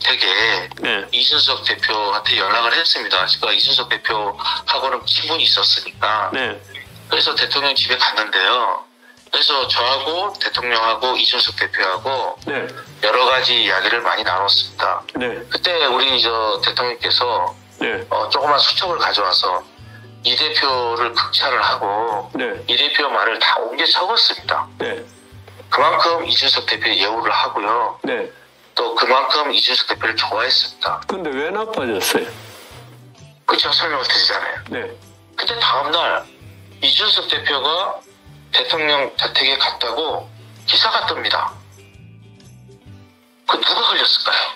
댁에 네. 이준석 대표한테 연락을 했습니다. 제가 이준석 대표하고는 친분이 있었으니까. 네. 그래서 대통령 집에 갔는데요. 그래서 저하고 대통령하고 이준석 대표하고 네. 여러 가지 이야기를 많이 나눴습니다. 네. 그때 우리 대통령께서 네. 조그만 수첩을 가져와서 이 대표를 극찬을 하고 네. 이 대표 말을 다 옮겨 적었습니다. 네. 그만큼 이준석 대표의 예우를 하고요. 네. 또 그만큼 이준석 대표를 좋아했습니다. 근데 왜 나빠졌어요? 그 제가 설명을 드리잖아요. 네. 근데 다음날 이준석 대표가 대통령 자택에 갔다고 기사가 뜹니다. 그 누가 걸렸을까요?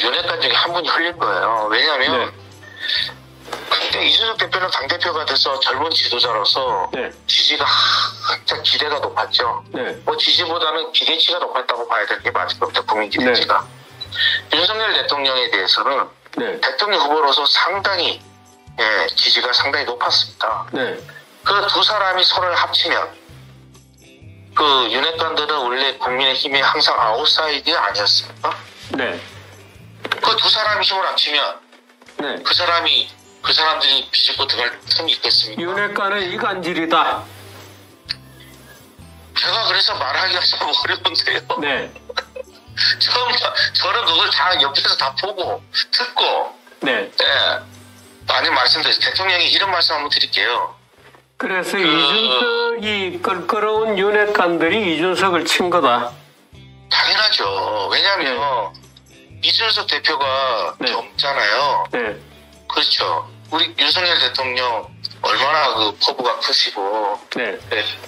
윤핵관 중에 한 분이 흘린 거예요. 왜냐하면 그때 이준석 대표는 당대표가 돼서 젊은 지도자로서 지지가 한참 기대가 높았죠. 뭐 지지보다는 기대치가 높았다고 봐야 될 게 맞을 겁니다. 국민 기대치가. 윤석열 대통령에 대해서는 대통령 후보로서 상당히 지지가 상당히 높았습니다. 그 두 사람이 손을 합치면 그 윤핵관들은 원래 국민의힘이 항상 아웃사이드 아니었습니까? 그 두 사람이 힘을 합치면 그 사람들이 비집고 들어갈 틈이 있겠습니까? 윤핵관은 이간질이다. 제가 그래서 말하기가 좀 어려운데요. 저는 그걸 다 옆에서 다 보고 듣고 많이 말씀드렸어요. 대통령이 이런 말씀 한번 드릴게요. 그래서 이준석이 껄끄러운 윤핵관들이 이준석을 친 거다. 당연하죠. 왜냐하면 이준석 대표가 젊잖아요. 그렇죠. 우리 윤석열 대통령 얼마나 그 포부가 크시고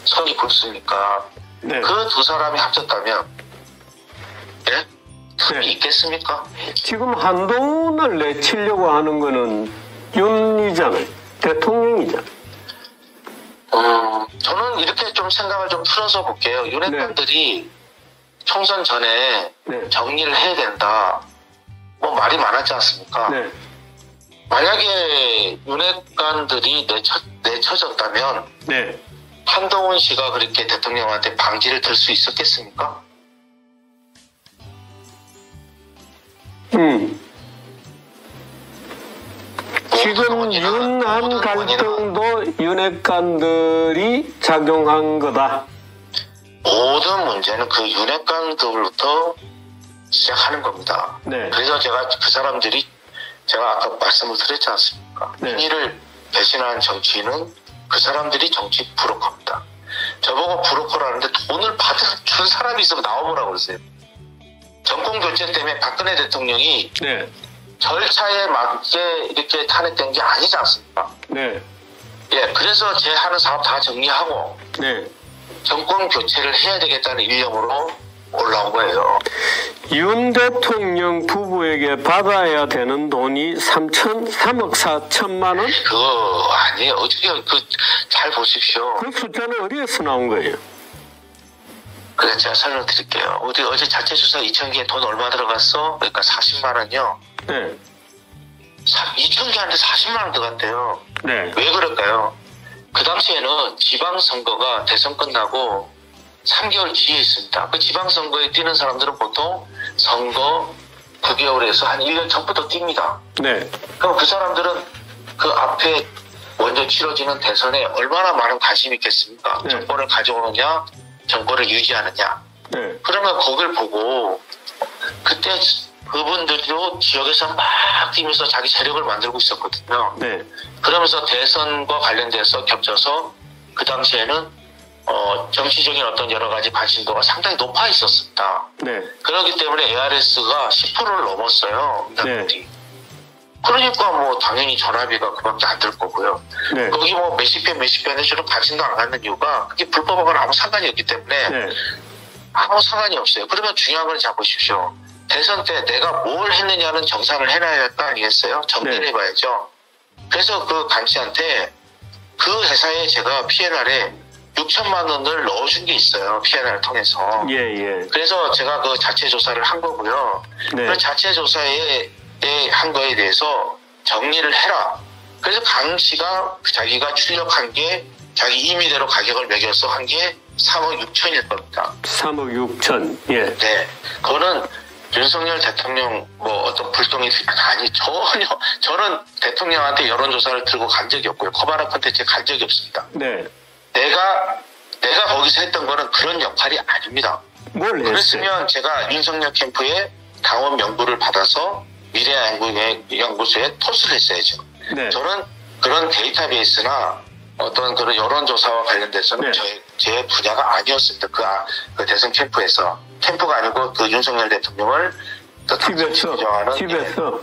성이 굵습니까? 그 두 사람이 합쳤다면 틈이 있겠습니까? 지금 한동훈을 내치려고 하는 거는 윤이잖아요. 대통령이잖아요. 저는 이렇게 좀 생각을 좀 풀어서 볼게요. 윤핵관들이 총선 전에 정리를 해야 된다. 뭐 말이 많았지 않습니까? 만약에 윤핵관들이 내쳐졌다면 한동훈 씨가 그렇게 대통령한테 방지를 들 수 있었겠습니까? 지금 윤한 갈등도 윤핵관들이 작용한 거다. 모든 문제는 그 윤핵관들부터 시작하는 겁니다. 그래서 제가 그 사람들이 제가 아까 말씀을 드렸지 않습니까? 민의를 배신하는 정치인은 그 사람들이 정치 브로커입니다. 저보고 브로커라는데 돈을 준 사람이 있으면 나와보라고 그러세요. 정권 교체 때문에 박근혜 대통령이 절차에 맞게 이렇게 탄핵된 게 아니지 않습니까? 그래서 제 하는 사업 다 정리하고 정권 교체를 해야 되겠다는 일념으로 올라온 거예요. 윤 대통령 부부에게 받아야 되는 돈이 3억 4천만 원? 그거 아니에요. 어떻게 잘 보십시오. 그 숫자는 어디에서 나온 거예요? 그래서 제가 설명드릴게요. 어제 자체 조사 2,000개에 돈 얼마 들어갔어? 그러니까 40만 원이요. 2,000개한테 40만 원 들어갔대요. 왜 그럴까요? 그 당시에는 지방선거가 대선 끝나고 3개월 뒤에 있습니다. 그 지방선거에 뛰는 사람들은 보통 선거 9개월에서 한 1년 전부터 뜁니다. 그럼 그 사람들은 그 앞에 먼저 치러지는 대선에 얼마나 많은 관심이 있겠습니까? 정권을 가져오느냐, 정권을 유지하느냐. 그러면 거길 보고 그때 그분들도 지역에서 막 뛰면서 자기 세력을 만들고 있었거든요. 그러면서 대선과 관련돼서 겹쳐서 그 당시에는 정치적인 어떤 여러 가지 관심도가 상당히 높아 있었습니다. 그렇기 때문에 ARS가 10%를 넘었어요. 그러니까 뭐 당연히 전화비가 그밖에 안 들 거고요. 거기 뭐 몇십 배 내주는 관심도 안 갖는 이유가 그게 불법하고는 아무 상관이 없기 때문에 아무 상관이 없어요. 그러면 중요한 걸 잡으십시오. 대선 때 내가 뭘 했느냐는 정산을 해놔야 할 거 아니겠어요? 정리를 해봐야죠. 그래서 그 감씨한테 그 회사에 제가 P&R에 6천만 원을 넣어준 게 있어요. P&R을 통해서. 그래서 제가 그 자체 조사를 한 거고요. 그 자체 조사에 한 거에 대해서 정리를 해라. 그래서 강 씨가 자기가 출력한 게 자기 임의대로 가격을 매겨서 한 게 3억 6천일 겁니다. 3억 6천. 그거는 윤석열 대통령 뭐 어떤 불똥이 아니 전혀 저는 대통령한테 여론조사를 들고 간 적이 없고요. 코바나 콘텐츠에 간 적이 없습니다. 내가 거기서 했던 거는 그런 역할이 아닙니다. 그랬으면 제가 윤석열 캠프에 당원 명부를 받아서 미래연구소에 토스를 했어야죠. 저는 그런 데이터베이스나 어떤 그런 여론조사와 관련돼서는 제 분야가 아니었습니다. 그 대선 캠프가 아니고 그 윤석열 대통령을 집에서.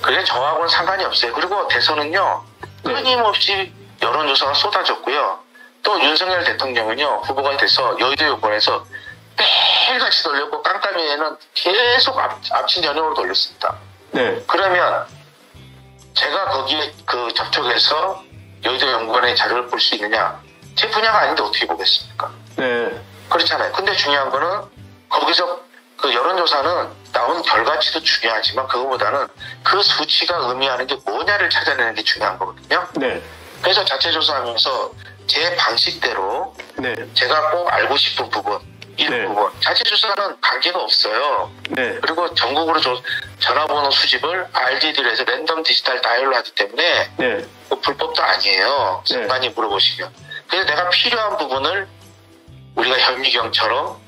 그게 저하고는 상관이 없어요. 그리고 대선은요 끊임없이 여론조사가 쏟아졌고요. 또 윤석열 대통령은요 후보가 돼서 여의도 요번에서 매일같이 돌렸고 깜깜이에는 계속 압친 전용으로 돌렸습니다. 네. 그러면 제가 거기에 그 접촉해서 여의도 연구원의 자료를 볼 수 있느냐? 제 분야가 아닌데 어떻게 보겠습니까? 네. 그렇잖아요. 근데 중요한 거는 거기서 그 여론조사는 나온 결과치도 중요하지만 그거보다는 그 수치가 의미하는 게 뭐냐를 찾아내는 게 중요한 거거든요. 네. 그래서 자체 조사하면서 제 방식대로 네. 제가 꼭 알고 싶은 부분, 일부분. 네. 자체 조사는 관계가 없어요. 네. 그리고 전국으로 전화번호 수집을 RDD로 해서 랜덤 디지털 다이얼로 하기 때문에 네. 뭐 불법도 아니에요. 네. 많이 물어보시면. 그래서 내가 필요한 부분을 우리가 현미경처럼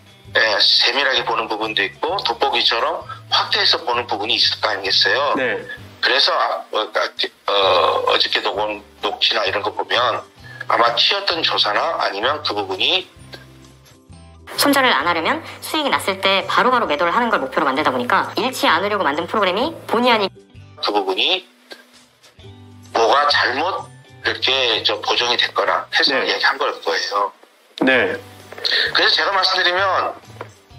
세밀하게 보는 부분도 있고 돋보기처럼 확대해서 보는 부분이 있을 거 아니겠어요. 네. 그래서 어저께 녹취나 이런 거 보면 아마 튀었던 조사나 아니면 그 부분이 손절을 안 하려면 수익이 났을 때 바로바로 매도를 하는 걸 목표로 만들다 보니까 잃지 않으려고 만든 프로그램이 본의 아니 그 부분이 뭐가 잘못 이렇게 보정이 됐거나 해서 네. 얘기한 걸 거예요. 네. 그래서 제가 말씀드리면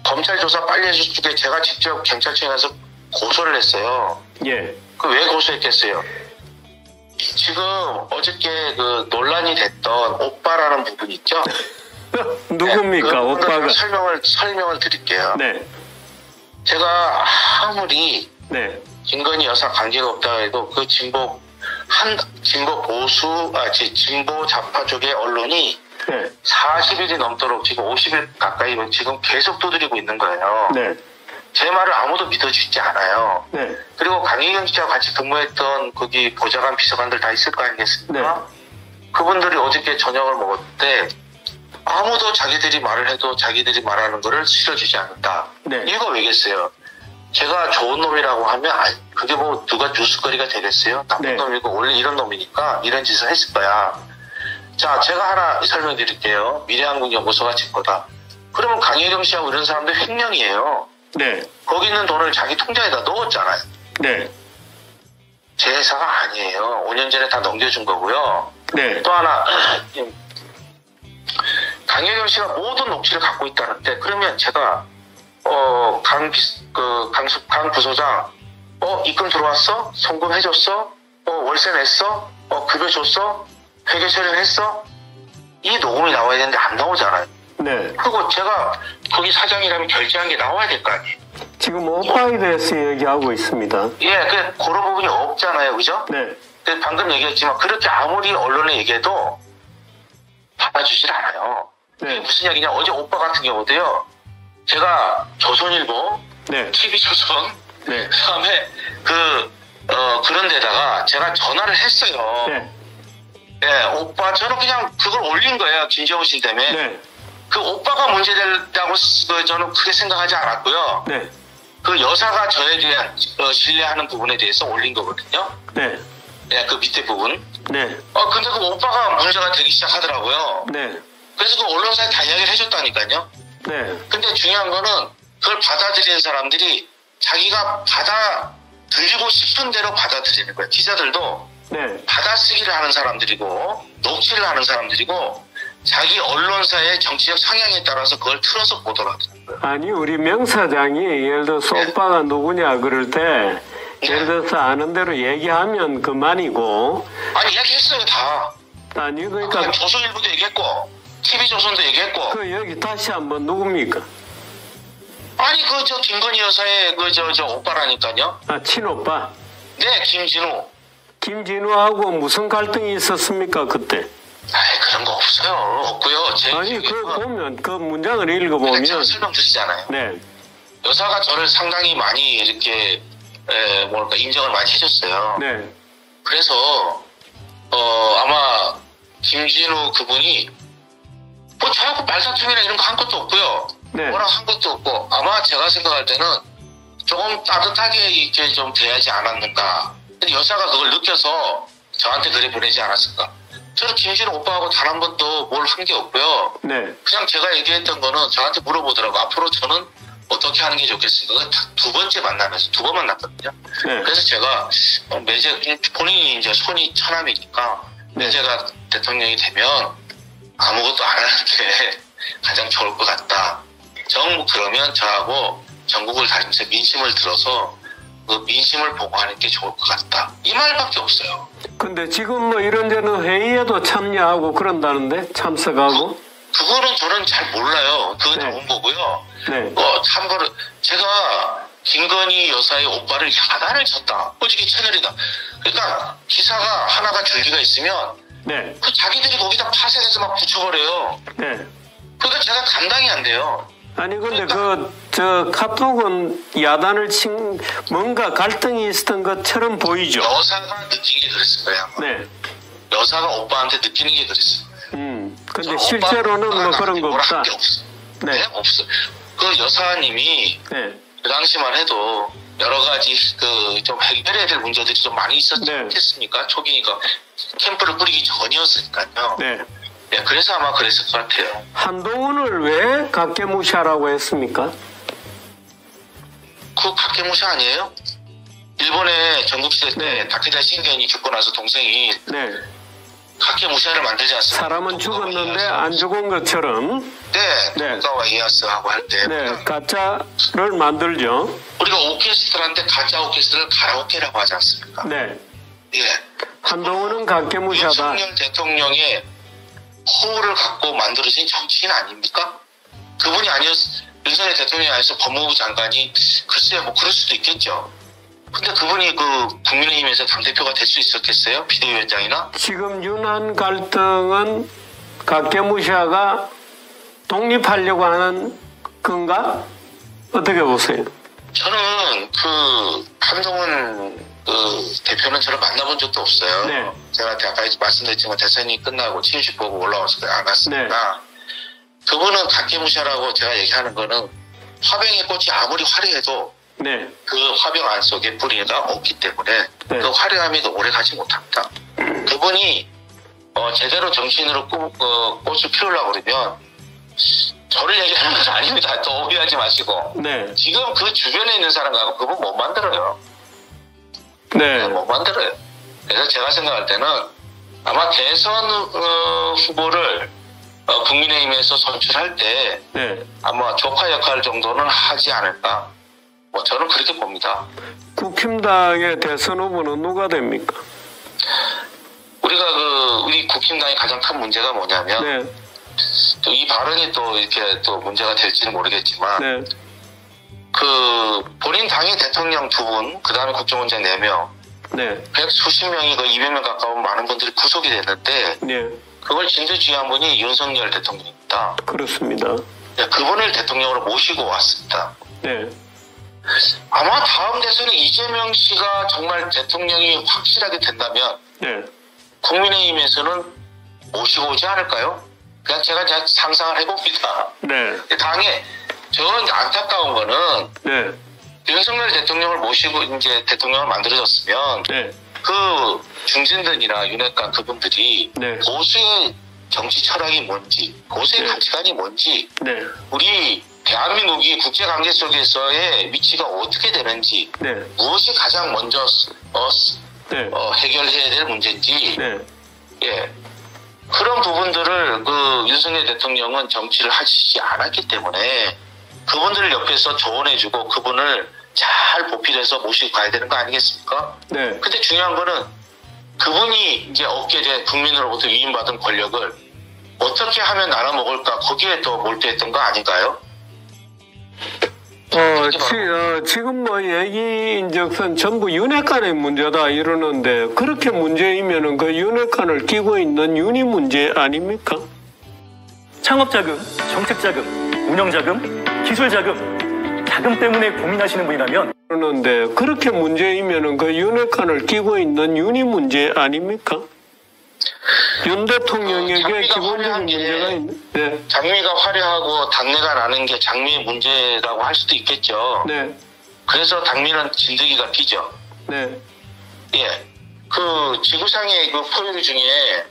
검찰 조사 빨리 해줄 때 제가 직접 경찰청에 가서 고소를 했어요. 예. 그 왜 고소했겠어요? 지금 어저께 그 논란이 됐던 오빠라는 부분 있죠? 누굽니까? 네, 오빠가. 설명을 드릴게요. 네. 제가 아무리 네. 김건희 여사 관계가 없다 해도 그 진보 좌파 쪽의 언론이 네. 40일이 넘도록 지금 50일 가까이 지금 계속 두드리고 있는 거예요. 네. 제 말을 아무도 믿어주지 않아요. 네. 그리고 강혜경 씨와 같이 근무했던 거기 보좌관, 비서관들 다 있을 거 아니겠습니까? 네. 그분들이 어저께 저녁을 먹었을 때 아무도 자기들이 말을 해도 자기들이 말하는 거를 실어주지 않는다. 네. 이거 왜겠어요? 제가 좋은 놈이라고 하면 그게 뭐 누가 뉴스거리가 되겠어요? 나쁜 네. 놈이고 원래 이런 놈이니까 이런 짓을 했을 거야. 자, 제가 하나 설명드릴게요. 미래한국연구소가 진 거다. 그러면 강혜경 씨하고 이런 사람들 횡령이에요. 네. 거기 있는 돈을 자기 통장에다 넣었잖아요. 네. 제 회사가 아니에요. 5년 전에 다 넘겨준 거고요. 네. 또 하나, 강혜경 씨가 모든 녹취를 갖고 있다는데, 그러면 제가, 강 부소장, 입금 들어왔어? 송금 해줬어? 월세 냈어? 급여 줬어? 회계 처리했어? 이 녹음이 나와야 되는데 안 나오잖아요. 네. 그리고 제가 거기 사장이라면 결제한 게 나와야 될 거 아니에요. 지금 오빠에 대해서 얘기하고 있습니다. 예, 그런 부분이 없잖아요. 그죠? 네. 방금 얘기했지만 그렇게 아무리 언론에 얘기해도 받아주질 않아요. 네. 이게 무슨 얘기냐? 어제 오빠 같은 경우도요. 제가 조선일보, 네. TV조선, 네. 그다음에 그런 데다가 제가 전화를 했어요. 네. 예, 오빠 저는 그냥 그걸 올린 거예요. 김정은 씨 때문에. 네. 그 오빠가 문제된다고 저는 크게 생각하지 않았고요. 네. 그 여사가 저에 대한 신뢰하는 부분에 대해서 올린 거거든요. 네. 예, 그 밑에 부분. 네. 근데 그 오빠가 문제가 되기 시작하더라고요. 네. 그래서 그 언론사에 다 이야기를 해줬다니까요. 네. 근데 중요한 거는 그걸 받아들이는 사람들이 자기가 받아들이고 싶은 대로 받아들이는 거예요. 기자들도 네. 받아쓰기를 하는 사람들이고 녹취를 하는 사람들이고 자기 언론사의 정치적 성향에 따라서 그걸 틀어서 보도를 하더라고요. 아니 우리 명 사장이 예를 들어서 네. 오빠가 누구냐 그럴 때 예를 들어서 아는 대로 얘기하면 그만이고. 아니 이야기했어요 다. 아니 그러니까 조선일보도 얘기했고 TV조선도 얘기했고. 그 여기 다시 한번 누굽니까? 아니 김건희 여사의 저 오빠라니까요. 친오빠. 네, 김진우. 김진우하고 무슨 갈등이 있었습니까 그때? 아이 그런 거 없어요. 없고요. 아니 보면 그 문장을 읽어보면 제가 설명드리잖아요. 네. 여사가 저를 상당히 많이 이렇게 인정을 많이 해줬어요. 네. 그래서 아마 김진우 그분이 뭐 저하고 말다툼이나 이런 거 한 것도 없고요. 네. 뭐라고 한 것도 없고 아마 제가 생각할 때는 조금 따뜻하게 이렇게 좀 돼야지 않았는가. 근데 여사가 그걸 느껴서 저한테 글을 보내지 않았을까. 저는 김진우 오빠하고 단 한 번도 뭘 한 게 없고요. 네. 그냥 제가 얘기했던 거는 저한테 물어보더라고. 앞으로 저는 어떻게 하는 게 좋겠습니까? 두 번째 만나면서 두 번 만났거든요. 네. 그래서 제가 매제 본인이 이제 손이 처남이니까 네. 매제가 대통령이 되면 아무것도 안 하는 게 가장 좋을 것 같다. 그러면 저하고 전국을 다니면서 민심을 들어서 그 민심을 보고하는 게 좋을 것 같다. 이 말밖에 없어요. 근데 지금 뭐 이런저런 회의에도 참여하고 그런다는데 참석하고? 그거는 저는 잘 몰라요. 그거 네. 나온 거고요. 네. 참고로 제가 김건희 여사의 오빠를 야단을 쳤다. 솔직히 채널이다. 그러니까 기사가 하나가 줄기가 있으면 네. 그 자기들이 거기다 파쇄해서 막 붙여버려요. 네. 그러니까 제가 감당이 안 돼요. 아니 근데 저 카톡은 야단을 친 뭔가 갈등이 있었던 것처럼 보이죠. 여사가 느낀 게 그랬을 거예요. 아마. 네. 여사가 오빠한테 느끼는 게 그랬어요. 근데 실제로는 뭐 그런 거 없다. 게 없어. 네. 네, 없어. 그 여사님이 네. 그 당시만 해도 여러 가지 좀 해결해야 될 문제들이 좀 많이 있었지 네. 않겠습니까? 초기니까 캠프를 꾸리기 전이었으니까요. 네. 네, 그래서 아마 그랬을 것 같아요. 한동훈을 왜 각계무시하라고 했습니까? 그 각계무시 아니에요? 일본의 전국시대 때 네. 다케다 신겐이 죽고 나서 동생이 네. 각계무시를 만들지 않습니까? 사람은 죽었는데 안 죽은 것처럼 네. 네. 도가와 이에야스하고 할 때. 네, 가짜를 만들죠. 우리가 오케스트라인데 가짜 오케스트라를 가라오케라고 하지 않습니까? 네. 예. 한동훈은 각계무시하다. 윤석열 대통령의 호를 갖고 만들어진 정치인 아닙니까? 그분이 윤석열 대통령이 아니어서 법무부 장관이 글쎄요, 뭐 그럴 수도 있겠죠. 근데 그분이 국민의힘에서 당대표가 될 수 있었겠어요? 비대위원장이나? 지금 윤한 갈등은 각계무시하가 독립하려고 하는 건가? 어떻게 보세요? 저는 한동훈 대표는 저를 만나본 적도 없어요. 네. 제가 아까 말씀드렸지만 대선이 끝나고 취임식 보고 올라와서 안 왔습니다. 네. 그분은 각계무시하라고 제가 얘기하는 거는 화병의 꽃이 아무리 화려해도 네. 그 화병 안 속에 뿌리가 없기 때문에 네. 그 화려함이 오래 가지 못합니다. 그분이 제대로 정치인으로 꽃을 피우려고 그러면 저를 얘기하는 건 아닙니다. 또 오해하지 마시고. 네. 지금 그 주변에 있는 사람하고 그분 못 만들어요. 네. 못 만들어요. 그래서 제가 생각할 때는 아마 대선 후보를 국민의힘에서 선출할 때 네. 아마 조카 역할 정도는 하지 않을까. 저는 그렇게 봅니다. 국힘당의 대선 후보는 누가 됩니까? 우리 국힘당의 가장 큰 문제가 뭐냐면 네. 또 이 발언이 또 이렇게 또 문제가 될지는 모르겠지만 네. 본인 당의 대통령 2분, 그 다음에 국정원장 4명, 네. 수십 명이 200명 가까운 많은 분들이 구속이 됐는데 네. 그걸 진두지휘한 분이 윤석열 대통령입니다. 그렇습니다. 네, 그분을 대통령으로 모시고 왔습니다. 네. 아마 다음 대선에 이재명 씨가 정말 대통령이 확실하게 된다면 네. 국민의힘에서는 모시고 오지 않을까요? 그냥 제가 상상을 해봅니다. 네. 당에 저 안타까운 거는 네. 윤석열 대통령을 모시고 이제 대통령을 만들어졌으면 네. 그 중진들이나 윤핵관 그분들이 네. 보수의 정치 철학이 뭔지, 보수의 네. 가치관이 뭔지, 네. 우리 대한민국이 국제관계 속에서의 위치가 어떻게 되는지, 네. 무엇이 가장 먼저 네. 해결해야 될 문제인지, 네. 예. 그런 부분들을 윤석열 대통령은 정치를 하시지 않았기 때문에 그분들을 옆에서 조언해주고 그분을 잘 보필해서 모시고 가야 되는 거 아니겠습니까? 네. 근데 중요한 거는 그분이 이제 얻게 된 국민으로부터 위임받은 권력을 어떻게 하면 나눠먹을까 거기에 더 몰두했던 거 아닌가요? 지금 뭐 얘기인즉슨 전부 윤핵관의 문제다 이러는데 그렇게 문제이면은 그 윤핵관을 끼고 있는 윤이 문제 아닙니까? 창업자금, 정책자금, 운영자금, 기술자금, 자금 때문에 고민하시는 분이라면 그러는데 그렇게 문제이면은 그 윤핵관을 끼고 있는 윤이 문제 아닙니까? 윤 대통령에게 기본적인 문제가 있는데 장미가 화려하고 당내가 나는 게 장미의 문제라고 할 수도 있겠죠. 네. 그래서 당미는 진드기가 피죠. 네. 예. 지구상의 포유 중에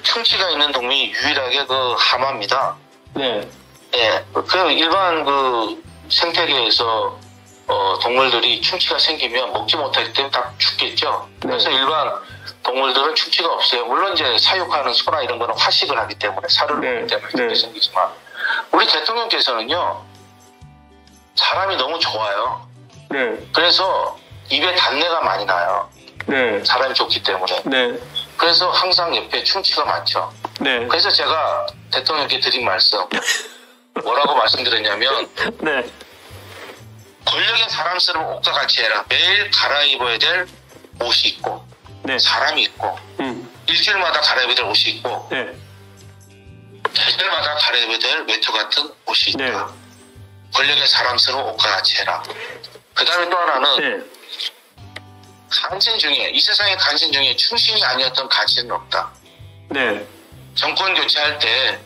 충치가 있는 동물이 유일하게 하마입니다. 네. 예. 일반 생태계에서 동물들이 충치가 생기면 먹지 못하기 때문에 다 죽겠죠. 네. 그래서 일반 동물들은 충치가 없어요. 물론 이제 사육하는 소나 이런 거는 화식을 하기 때문에 살을 먹기 때문에 그렇게 생기지만 우리 대통령께서는요 사람이 너무 좋아요. 네. 그래서 입에 단내가 많이 나요. 네. 사람이 좋기 때문에. 네. 그래서 항상 옆에 충치가 많죠. 네. 그래서 제가 대통령께 드린 말씀 뭐라고 말씀드렸냐면 네. 권력의 사람스러운 옷과 같이 해라. 매일 갈아입어야 될 옷이 있고 네. 사람이 있고 일주일마다 갈아입어야 될 옷이 있고 네. 계절마다 갈아입어야 될 외투 같은 옷이 있다. 네. 권력의 사람스러운 옷과 같이 해라. 그 다음에 또 하나는 네. 간신 중에 이 세상의 간신 중에 충신이 아니었던 간신은 없다. 네. 정권 교체할 때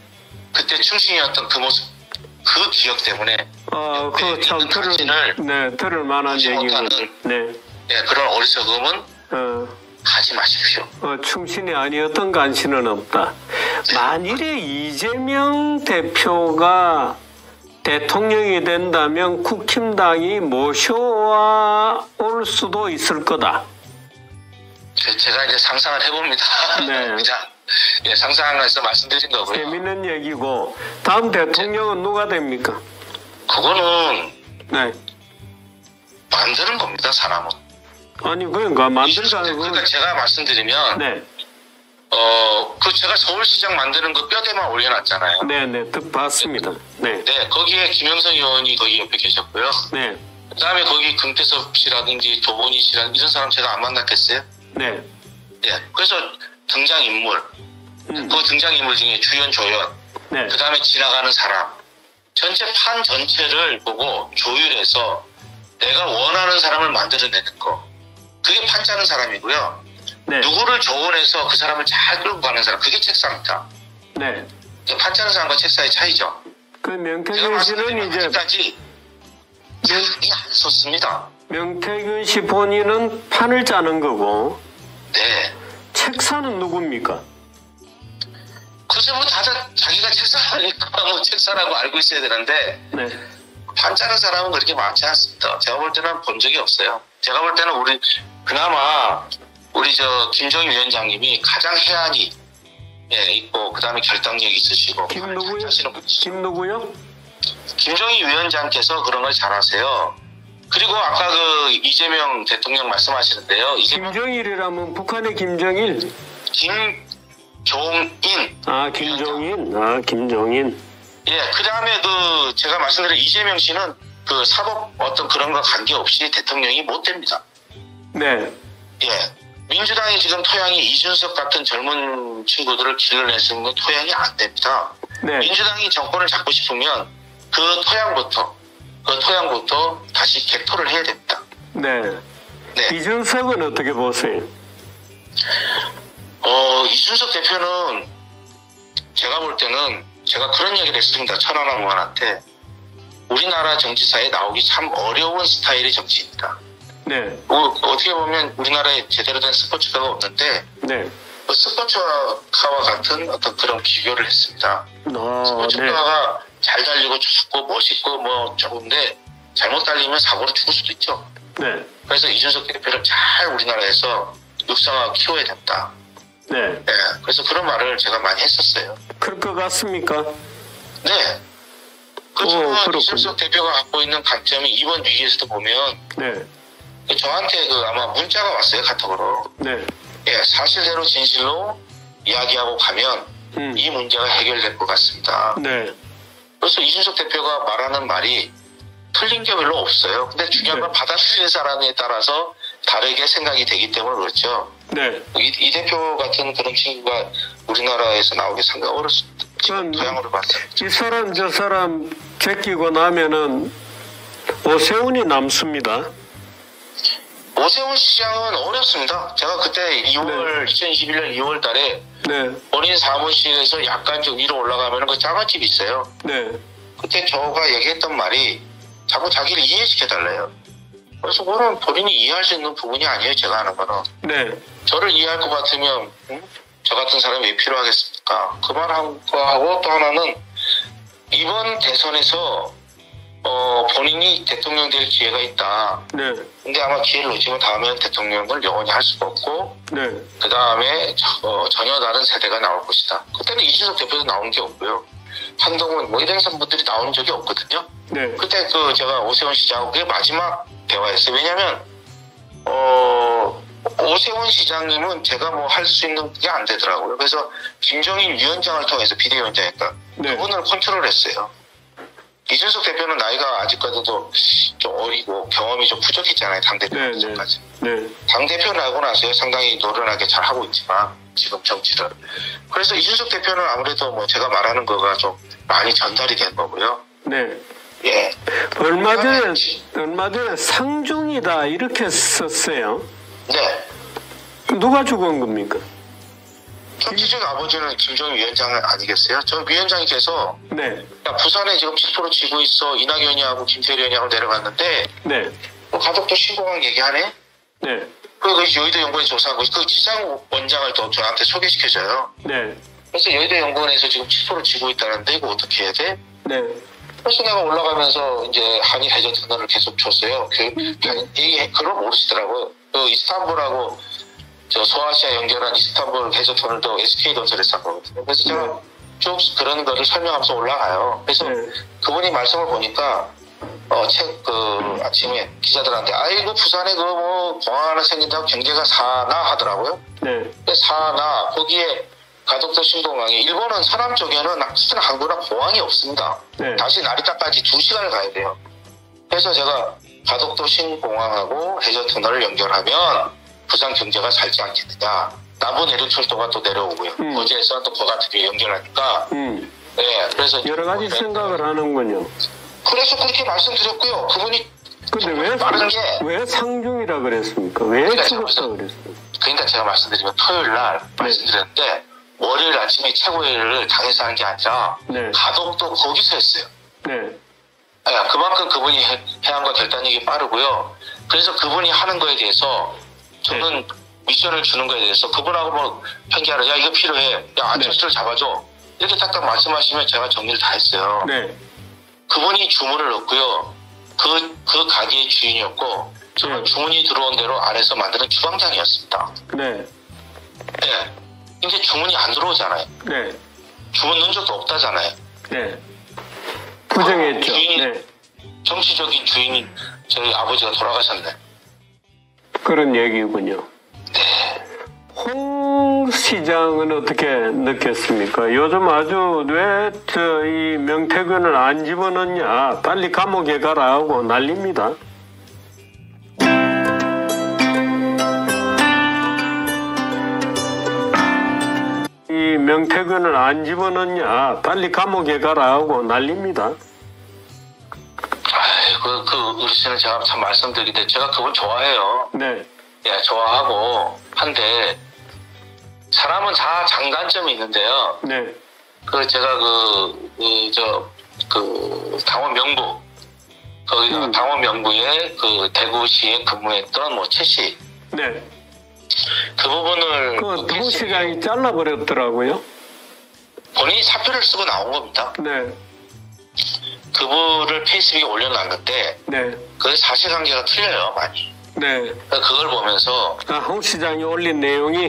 그때 충신이었던 그 모습 그 기억 때문에 그 참 들을 만한 얘기는 네. 네, 그런 어리석음은 하지 마십시오. 충신이 아니었던 간신은 없다. 만일에 이재명 대표가 대통령이 된다면 국힘당이 모셔와 올 수도 있을 거다. 제가 이제 상상을 해봅니다. 네. 그냥 예, 상상해서 말씀드린 거고요. 재밌는 얘기고 다음 대통령은 누가 됩니까? 그거는 네. 만드는 겁니다, 사람은. 아니 그러니까 만들자는 그러니까 제가 말씀드리면 네. 그 제가 서울시장 만드는 거 뼈대만 올려놨잖아요. 네네 듣 봤습니다. 네. 네, 거기에 김영선 의원이 거기 옆에 계셨고요. 네. 그다음에 거기 금태섭 씨라든지 조본희 씨라든지 이런 사람 제가 안 만났겠어요? 네. 네, 그래서 등장인물, 그 등장인물 중에 주연, 조연, 네. 그다음에 지나가는 사람, 전체 판 전체를 보고 조율해서 내가 원하는 사람을 만들어내는 거. 그게 판 짜는 사람이고요. 네. 누구를 조언해서 그 사람을 잘 끌고 가는 사람, 그게 책상이다. 네. 판 짜는 사람과 책상의 차이죠. 그 명태균 씨는 이제 아직까지 이게 안 섰습니다. 명태균 씨 본인은 판을 짜는 거고, 네. 책사는 누굽니까? 글쎄 뭐 다들 자기가 책사하니까 뭐 책사라고 알고 있어야 되는데 네. 판 짜는 사람은 그렇게 많지 않습니다. 제가 볼 때는 본 적이 없어요. 제가 볼 때는 그나마 우리 김정일 위원장님이 가장 해안이 있고 그다음에 결단력이 있으시고 김 누구요? 김정일 위원장께서 그런 걸 잘하세요. 그리고 아까 그 이재명 대통령 말씀하시는데요. 김정일이라면 북한의 김정일? 김종인. 김종인. 예, 그 다음에 제가 말씀드린 이재명 씨는 그 사법 어떤 그런 거 관계없이 대통령이 못 됩니다. 네. 예. 민주당이 지금 토양이 이준석 같은 젊은 친구들을 길러낼 수 있는 토양이 안 됩니다. 네. 민주당이 정권을 잡고 싶으면 그 토양부터 다시 개토를 해야 됩니다. 네. 네. 이준석은 어떻게 보세요? 이준석 대표는 제가 볼 때는 제가 그런 얘기를 했습니다. 천안함 의원한테 우리나라 정치사에 나오기 참 어려운 스타일의 정치입니다. 네. 어떻게 보면 우리나라에 제대로 된 스포츠카가 없는데 네. 그 스포츠카와 같은 어떤 그런 비교를 했습니다. 스포츠카가 네. 잘 달리고 좋고 멋있고 뭐 좋은데 잘못 달리면 사고로 죽을 수도 있죠. 네. 그래서 이준석 대표를 잘 우리나라에서 육성하고 키워야 된다. 네. 네. 그래서 그런 말을 제가 많이 했었어요. 그럴 것 같습니까? 네. 이준석 대표가 갖고 있는 강점이 이번 위기에서도 보면 네. 저한테 아마 문자가 왔어요, 카톡으로. 네. 예, 사실대로 진실로 이야기하고 가면 이 문제가 해결될 것 같습니다. 네. 그래서 이준석 대표가 말하는 말이 틀린 게 별로 없어요. 근데 중요한 건 받아들이는 사람에 따라서 다르게 생각이 되기 때문에 그렇죠. 네. 이 대표 같은 그런 친구가 우리나라에서 나오기 상당히 어렵습니다. 지금 토양으로 봤어요. 이 사람 저 사람 제끼고 나면은 오세훈이 남습니다. 오세훈 시장은 어렵습니다. 제가 그때 2021년 2월 달에 네. 본인 사무실에서 약간 좀 위로 올라가면 그 짜맛집이 있어요. 네. 그때 저가 얘기했던 말이 자꾸 자기를 이해시켜달래요. 그래서 그건 본인이 이해할 수 있는 부분이 아니에요. 제가 하는 거는. 네. 저를 이해할 것 같으면 저 같은 사람이 왜 필요하겠습니까? 그 말한 거하고 또 하나는 이번 대선에서 본인이 대통령 될 기회가 있다. 네. 근데 아마 기회를 놓치면 다음에는 대통령을 영원히 할 수가 없고, 네. 그 다음에 전혀 다른 세대가 나올 것이다. 그때는 이준석 대표도 나온 게 없고요. 한동훈 뭐 이런 분들이 나온 적이 없거든요. 네. 그때 그 제가 오세훈 시장하고 그게 마지막 대화였어요. 왜냐면 오세훈 시장님은 제가 뭐 할 수 있는 게 안 되더라고요. 그래서 김종인 위원장을 통해서 비대위원장이니까 네. 그분을 컨트롤했어요. 이준석 대표는 나이가 아직까지도 좀 어리고 경험이 좀 부족했잖아요. 당대표까지. 네. 당대표 나고 나서 상당히 노련하게 잘 하고 있지만 지금 정치를. 그래서 이준석 대표는 아무래도 뭐 제가 말하는 거가 좀 많이 전달이 된 거고요. 네. 예. 얼마 전에 상중이다 이렇게 썼어요. 네. 누가 죽은 겁니까? 정치적 아버지는 김종인 위원장 아니겠어요? 저 위원장님께서 네. 야, 부산에 지금 10% 지고 있어. 이낙연이하고 김태련이하고 내려갔는데 네. 가족도 신고한 얘기하네? 네. 그 여의도 연구원 조사한 거, 그 지상 원장을 또 저한테 소개시켜줘요. 네. 그래서 여의도 연구원에서 지금 10% 지고 있다는데 이거 어떻게 해야 돼? 네. 그래서 내가 올라가면서 이제 한일 해저 터널을 계속 줬어요. 그걸 모르시더라고요. 그 이스탄불하고 저 소아시아 연결한 이스탄불 해저 터널도 SK건설에서 한 거거든요. 그래서 제가 쭉 그런 거를 설명하면서 올라가요. 그래서 그분이 말씀을 보니까 아침에 기자들한테 아이고 부산에 그 뭐 공항 하나 생긴다고 경제가 사나 하더라고요. 네. 사나 거기에 가덕도 신공항에 일본은 서남 쪽에는 항구나 공항이 없습니다. 네. 다시 나리타까지 2시간을 가야 돼요. 그래서 제가 가덕도 신공항하고 해저터널을 연결하면 부산 경제가 살지 않겠느냐. 남부 내륙철도가 또 내려오고요. 거제에서 또 거가트에 연결하니까. 네, 그래서 여러 가지 생각을 하는군요. 그래서 그렇게 말씀드렸고요. 그분이 근데 왜 상중이라 그랬습니까? 왜 죽었다 그랬습니까? 그러니까 제가 말씀드리면 토요일 날 말씀드렸는데 월요일 아침에 최고회의를 당에서 한 게 아니라 가덕도 거기서 했어요. 네. 네, 그만큼 그분이 해안과 결단력이 빠르고요. 그래서 그분이 하는 거에 대해서 저는 미션을 주는 거에 대해서 그분하고 뭐 편기하라. 야 이거 필요해. 야 안철수를 잡아줘. 이렇게 딱딱 말씀하시면 제가 정리를 다 했어요. 네. 그분이 주문을 넣고요. 그 가게의 주인이었고 저는 주문이 들어온 대로 안에서 만드는 주방장이었습니다. 네. 네. 이제 주문이 안 들어오잖아요. 네. 주문 넣은 적도 없다잖아요. 네. 부정했죠. 네. 정치적인 주인이 저희 아버지가 돌아가셨네. 그런 얘기군요. 네. 홍 시장은 어떻게 느꼈습니까? 요즘 아주 왜 이 명태균을 안 집어넣냐, 빨리 감옥에 가라 하고 난립니다. 이 명태균을 안 집어넣냐, 빨리 감옥에 가라 하고 난립니다. 우리 씨는 제가 참 말씀드리는데 제가 그분 좋아해요. 네. 예, 좋아하고 한데 사람은 다 장단점이 있는데요. 네. 제가 당원 명부 거기가 당원 명부에 대구시에 근무했던 최 씨. 네. 그 부분을 두 시장이 잘라버렸더라고요. 본인이 사표를 쓰고 나온 겁니다. 네. 그분을 페이스북에 올려놨는데 네. 그 사실관계가 틀려요 많이. 네. 그걸 보면서 홍 시장이 올린 내용이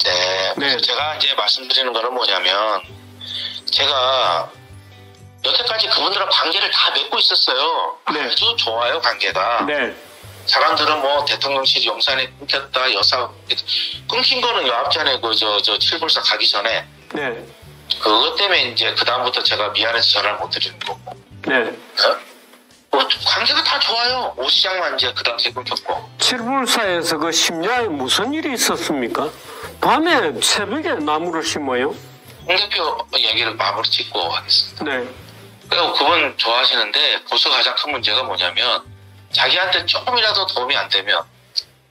네. 그래서 제가 이제 말씀드리는 거는 뭐냐면 제가 여태까지 그분들과 관계를 다 맺고 있었어요. 네. 아주 좋아요 관계가. 네. 사람들은 뭐 대통령실 용산에 끊겼다 여사 끊긴 거는 요 앞전에 저 칠불사 가기 전에 네. 그것 때문에 이제 그 다음부터 제가 미안해서 전화를 못 드리는 거고. 네. 뭐 관계가 다 좋아요. 오 시장만 이제 그 당시에 끊겼고. 칠불사에서 그 심야에 무슨 일이 있었습니까? 밤에 새벽에 나무를 심어요? 홍 대표 얘기를 마무리 짓고 하겠습니다. 네. 그리고 그분 좋아하시는데 보수 가장 큰 문제가 뭐냐면 자기한테 조금이라도 도움이 안 되면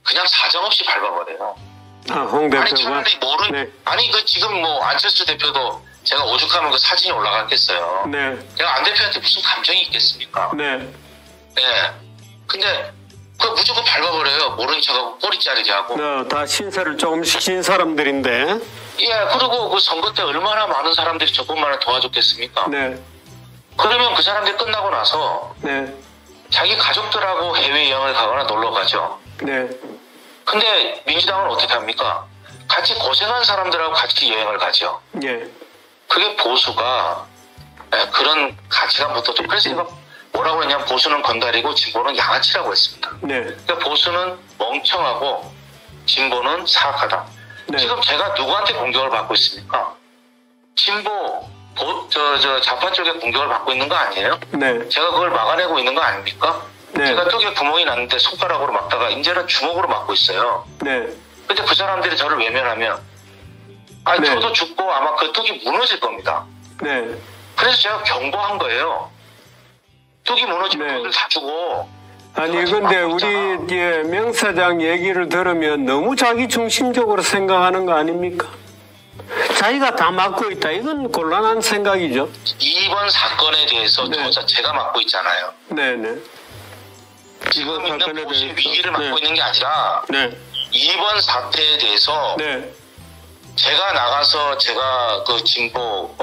그냥 사정없이 밟아버려요. 홍 대표가? 아니 사람들이 아니 지금 뭐 안철수 대표도 제가 오죽하면 그 사진이 올라갔겠어요. 네. 내가 안 대표한테 무슨 감정이 있겠습니까? 네. 네. 근데 무조건 밟아버려요. 모르는 척하고 꼬리 자르게 하고. 다 신세를 조금씩 진 사람들인데. 예, 그리고 선거 때 얼마나 많은 사람들이 조금만을 도와줬겠습니까? 네. 그러면 그 사람들이 끝나고 나서 네. 자기 가족들하고 해외여행을 가거나 놀러 가죠. 네. 근데 민주당은 어떻게 합니까? 같이 고생한 사람들하고 같이 여행을 가죠. 예. 그게 보수가 그런 가치관부터 좀 그래서 이거 뭐라고 그러냐면 보수는 건달이고 진보는 양아치라고 했습니다. 네. 그러니까 보수는 멍청하고 진보는 사악하다. 네. 지금 제가 누구한테 공격을 받고 있습니까? 진보 좌파 쪽에 공격을 받고 있는 거 아니에요? 네. 제가 그걸 막아내고 있는 거 아닙니까? 네. 제가 뚝에 구멍이 났는데 손가락으로 막다가 이제는 주먹으로 막고 있어요. 네. 근데 그 사람들이 저를 외면하면 네. 저도 죽고 아마 그 뚝이 무너질 겁니다. 네. 그래서 제가 경고한 거예요. 뚝이 무너지면 네. 그들 다 주고. 아니 근데 우리 명 사장 얘기를 들으면 너무 자기 중심적으로 생각하는 거 아닙니까? 자기가 다 맡고 있다. 이건 곤란한 생각이죠. 이번 사건에 대해서 네. 제가 맡고 있잖아요. 네네. 지금 있는 사건에 보수 대해서. 위기를 맡고 네. 있는 게 아니라 네. 이번 사태에 대해서 네. 제가 나가서 제가 그 진보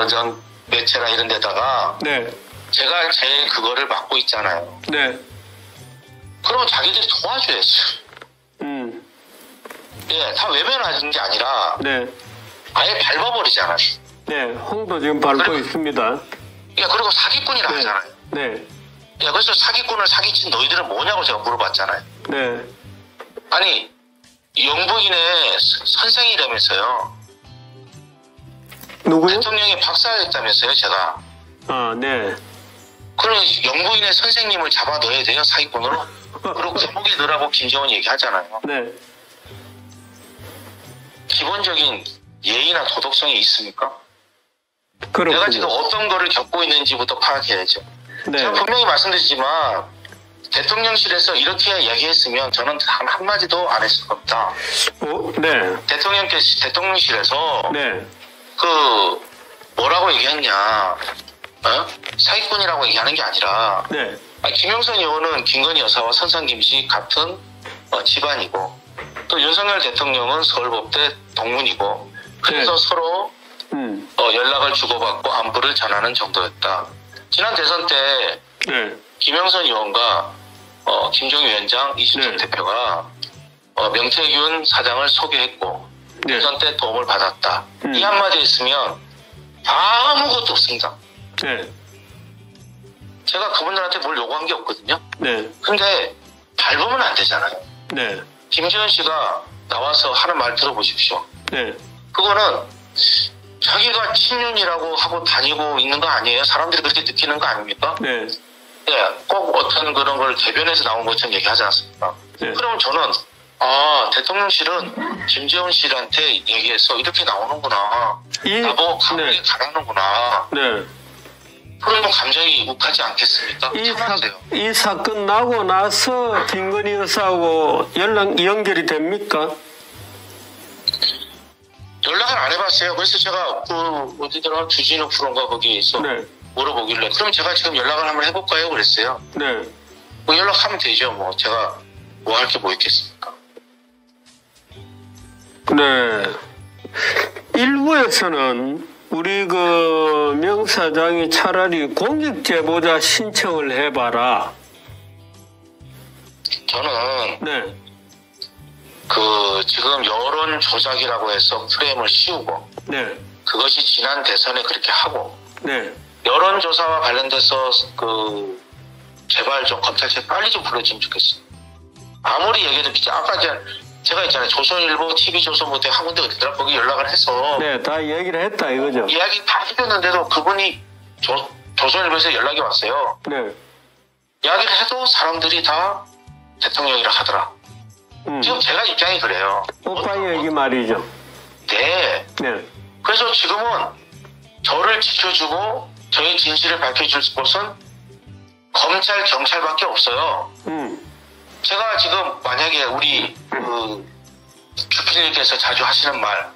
전 매체나 이런 데다가 네. 제가 제일 그거를 맡고 있잖아요. 네. 그러면 자기들이 도와줘야죠. 예, 다 외면하는 게 아니라 네. 아예 밟아버리잖아요. 네. 홍도 지금 밟고 있습니다. 예, 그리고 사기꾼이라 네. 하잖아요. 네. 예, 그래서 사기꾼을 사기친 너희들은 뭐냐고 제가 물어봤잖아요. 네. 아니, 영부인의 선생이라면서요. 누구요? 대통령이 박사였다면서요, 제가. 아, 네. 그럼 영부인의 선생님을 잡아 넣어야 돼요, 사기꾼으로? 그리고 감옥에 넣으라고 김정은 얘기하잖아요. 네. 기본적인 예의나 도덕성이 있습니까? 그렇군요. 내가 지금 어떤 거를 겪고 있는지부터 파악해야죠. 네. 제가 분명히 말씀드리지만 대통령실에서 이렇게 이야기했으면 저는 단 한마디도 안 했을 겁니다. 네. 대통령실에서 네. 그 뭐라고 얘기했냐, 사기꾼이라고 얘기하는 게 아니라 네. 김영선 의원은 김건희 여사와 선상김 씨 같은 집안이고 또 윤석열 대통령은 서울법대 동문이고 그래서 네. 서로 연락을 주고받고 안부를 전하는 정도였다. 지난 대선 때 네. 김영선 의원과 김종인 위원장, 이준석 네. 대표가 명태균 사장을 소개했고 네. 대선 때 도움을 받았다. 이 한마디 했으면 아무것도 없습니다. 네. 제가 그분들한테 뭘 요구한 게 없거든요. 네. 근데 밟으면 안 되잖아요. 네. 김재현 씨가 나와서 하는 말 들어보십시오. 네. 그거는 자기가 친윤이라고 하고 다니고 있는 거 아니에요? 사람들이 그렇게 느끼는 거 아닙니까? 네. 네, 꼭 어떤 그런 걸 대변해서 나온 것처럼 얘기하지 않습니까? 네. 그럼 저는 대통령실은 김재원 씨한테 얘기해서 이렇게 나오는구나. 나보고 감옥에 네. 가라는구나. 네. 그러면 감정이 욱하지 않겠습니까? 이 사건 나고 나서 김건희 여사하고 연결이 됩니까? 연락을 안 해봤어요. 그래서 제가 어디더라 주진우 프로인가 거기에서 네. 물어보길래 그럼 제가 지금 연락을 한번 해볼까요? 그랬어요. 네. 뭐 연락하면 되죠. 뭐 제가 뭐 할 게 뭐 있겠습니까? 네. 일부에서는 우리 명 사장이 차라리 공익 제보자 신청을 해봐라. 저는 네. 지금 여론 조작이라고 해서 프레임을 씌우고 네. 그것이 지난 대선에 그렇게 하고 네. 여론조사와 관련돼서 제발 좀 검찰청 빨리 좀 불러주면 좋겠어요. 아무리 얘기해도 아까 제가 있잖아요. 조선일보, TV조선부터 한 군데 어디더라 거기 연락을 해서 네, 다 얘기를 했다 이거죠. 이야기 다 해줬는데도 그분이 조선일보에서 연락이 왔어요. 네. 이야기를 해도 사람들이 다 대통령이라 하더라. 지금 제가 입장이 그래요. 오빠 얘기 말이죠. 네. 네. 그래서 지금은 저를 지켜주고 저의 진실을 밝혀줄 곳은 검찰, 경찰밖에 없어요. 제가 지금 만약에 우리 주필님께서 자주 하시는 말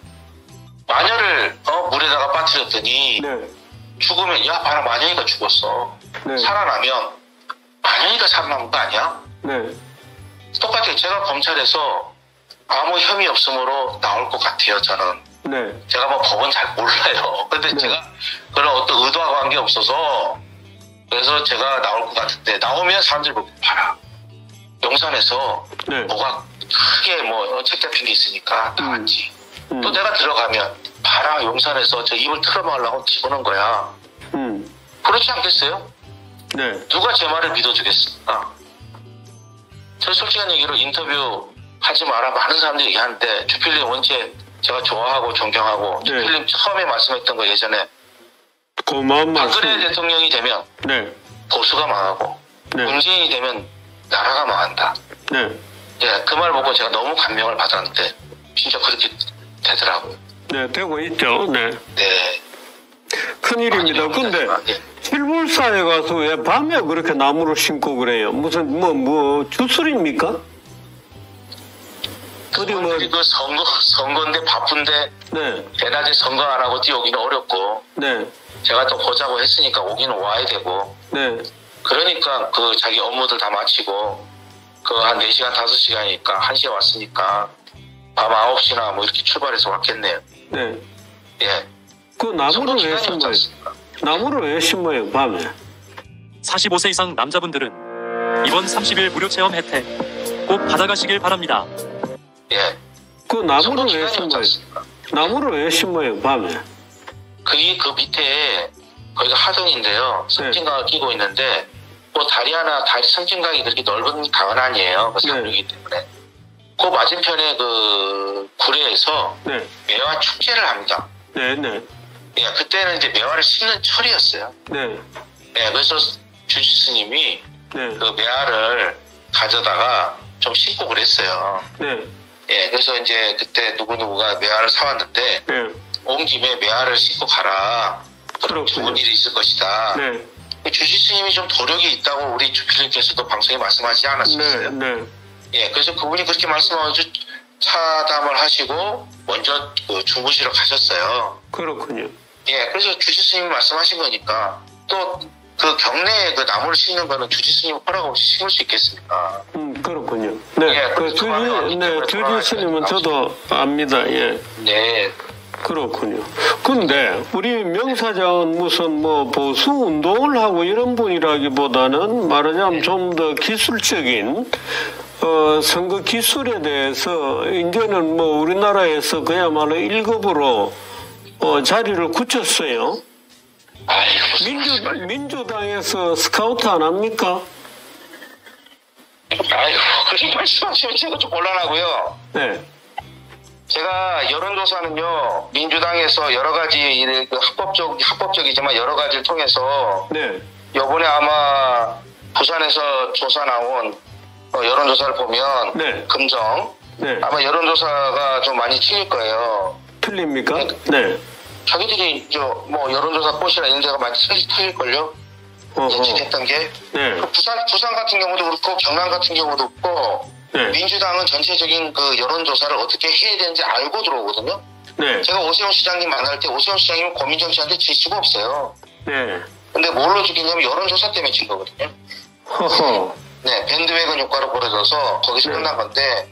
마녀를 물에다가 빠뜨렸더니 네. 죽으면 야 봐라 마녀이가 죽었어. 네. 살아나면 마녀이가 살아남은 거 아니야? 네. 똑같아요. 제가 검찰에서 아무 혐의 없음으로 나올 것 같아요. 저는. 네. 제가 뭐 법은 잘 몰라요. 근데 네. 제가 그런 어떤 의도하고 한 게 없어서 그래서 제가 나올 것 같은데 나오면 사람들이 보고 봐라. 용산에서 네. 뭐가 크게 책 잡힌 게 있으니까 나왔지. 또 내가 들어가면 봐라 용산에서 저 입을 틀어막으려고 집어넣은 거야. 그렇지 않겠어요? 네. 누가 제 말을 믿어주겠습니까? 저 솔직한 얘기로 인터뷰 하지 마라 많은 사람들이 얘기하는데 주필님 원체 제가 좋아하고 존경하고 네. 주필님 처음에 말씀했던 거 예전에 고마운 말씀. 박근혜 대통령이 되면 네. 보수가 망하고 네. 문재인이 되면 나라가 망한다. 네. 예, 그 말 보고 제가 너무 감명을 받았는데 진짜 그렇게 되더라고요. 네, 되고 있죠. 네. 네. 큰일입니다. 근데 실물사에 가서 왜 밤에 그렇게 나무를 심고 그래요? 무슨 주술입니까? 어디 그 선거인데 바쁜데 네. 대낮에 선거 안 하고 뛰어오기는 어렵고 네. 제가 또 보자고 했으니까 오기는 와야 되고 네. 그러니까 그 자기 업무들 다 마치고 그 한 4시간 5시간이니까 1시에 왔으니까 밤 9시나 뭐 이렇게 출발해서 왔겠네요. 네. 예. 그 나무를 왜 심어요? 나무를 왜 심어요, 밤에? 45세 이상 남자분들은 이번 30일 무료 체험 혜택 꼭 받아가시길 바랍니다. 예. 그 나무를 왜 심어요? 나무를 왜 심어요, 밤에? 그 밑에 거기가 하등인데요. 섬진강을 끼고 있는데 뭐 다리 섬진강이 그렇게 넓은 강은 아니에요. 그 상류이기 때문에. 그 맞은편에 그 구례에서 네. 매화 축제를 합니다. 네, 네. 예, 그때는 이제 매화를 심는 철이었어요. 네. 예, 그래서 주지스님이 네. 그 매화를 가져다가 좀 심고 그랬어요. 네. 예, 그래서 이제 그때 누구누구가 매화를 사왔는데 네. 온 김에 매화를 심고 가라. 그럼 좋은 일이 있을 것이다. 네. 주지스님이 좀 도력이 있다고 우리 주필님께서도 방송에 말씀하지 않았었어요. 네. 네. 예, 그래서 그분이 그렇게 말씀하셔서 차담을 하시고 먼저 그 중부시로 가셨어요. 그렇군요. 예, 그래서 주지스님이 말씀하신 거니까 또 그 경내에 그 나무를 심는 거는 주지스님 허락 없이 심을 수 있겠습니까? 그렇군요. 네, 예, 주지스님은 저도 압니다. 예. 네. 그렇군요. 근데 우리 명사장은 무슨 보수 운동을 하고 이런 분이라기보다는 말하자면 좀 더 기술적인 선거 기술에 대해서 이제는 우리나라에서 그야말로 1급으로 자리를 굳혔어요. 아이고, 민주당에서 스카우트 안 합니까? 아이고, 그렇게 말씀하시면 제가 좀 곤란하고요. 네. 제가 여론조사는요, 민주당에서 여러 가지 그 합법적이지만 여러 가지를 통해서 네. 이번에 아마 부산에서 조사 나온 여론조사를 보면 네. 금정 네. 아마 여론조사가 좀 많이 틀릴 거예요. 틀립니까? 네. 자기들이 여론조사 꽃이나 이런 데가 많이 틀릴걸요? 예측했던 게. 네. 부산 같은 경우도 그렇고 경남 같은 경우도 그렇고 네. 민주당은 전체적인 그 여론조사를 어떻게 해야 되는지 알고 들어오거든요. 네. 제가 오세훈 시장님 만날 때 오세훈 시장님은 고민정치한테 질 수가 없어요. 네. 근데 뭘로 죽이냐면 여론조사 때문에 진 거거든요. 허허. 네, 밴드웨건 효과로 벌어져서 거기서 네. 끝난 건데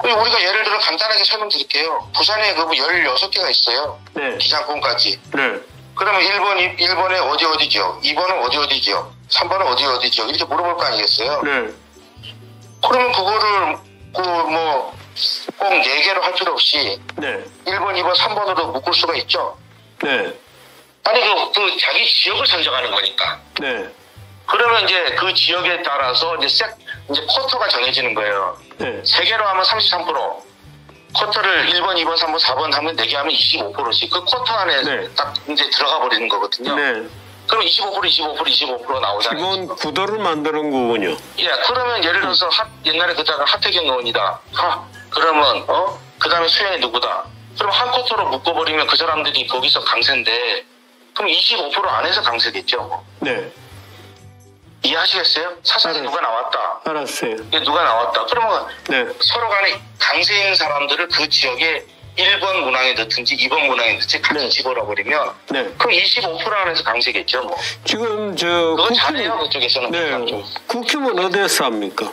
우리가 예를 들어 간단하게 설명드릴게요. 부산에 그 16개가 있어요. 네. 기장군까지. 네. 그러면 1번에 어디 지역, 2번은 어디 지역, 3번은 어디 지역 이렇게 물어볼 거 아니겠어요? 네. 그러면 그거를 꼭 4개로 할 필요 없이 네. 1번, 2번, 3번으로 묶을 수가 있죠. 네. 아니 그 자기 지역을 선정하는 거니까. 네. 그러면 이제 그 지역에 따라서 이제 쿼터가 정해지는 거예요. 네. 3개로 하면 33%. 쿼터를 1번, 2번, 3번, 4번 하면 4개 하면 25%씩. 그 쿼터 안에 네. 딱 이제 들어가 버리는 거거든요. 네. 그럼 25% 나오잖아요. 기본 구도를 만드는 거군요. 예, 그러면 예를 들어서 옛날에 그다가 하태경 의원이다. 그러면 그 다음에 수현이 누구다. 그럼 한 쿼터로 묶어버리면 그 사람들이 거기서 강세인데 그럼 25% 안에서 강세겠죠. 네. 이해하시겠어요? 사선에 누가 나왔다. 알았어요. 누가 나왔다. 그러면 네. 서로 간에 강세인 사람들을 그 지역에 1번 문항에 넣든지 2번 문항에 넣든지 같이 네. 집어넣어버리면 네. 그럼 25% 안에서 강세겠죠. 뭐. 지금 그건 잘해요. 그쪽에서는. 네. 국힘은 어디에서 합니까?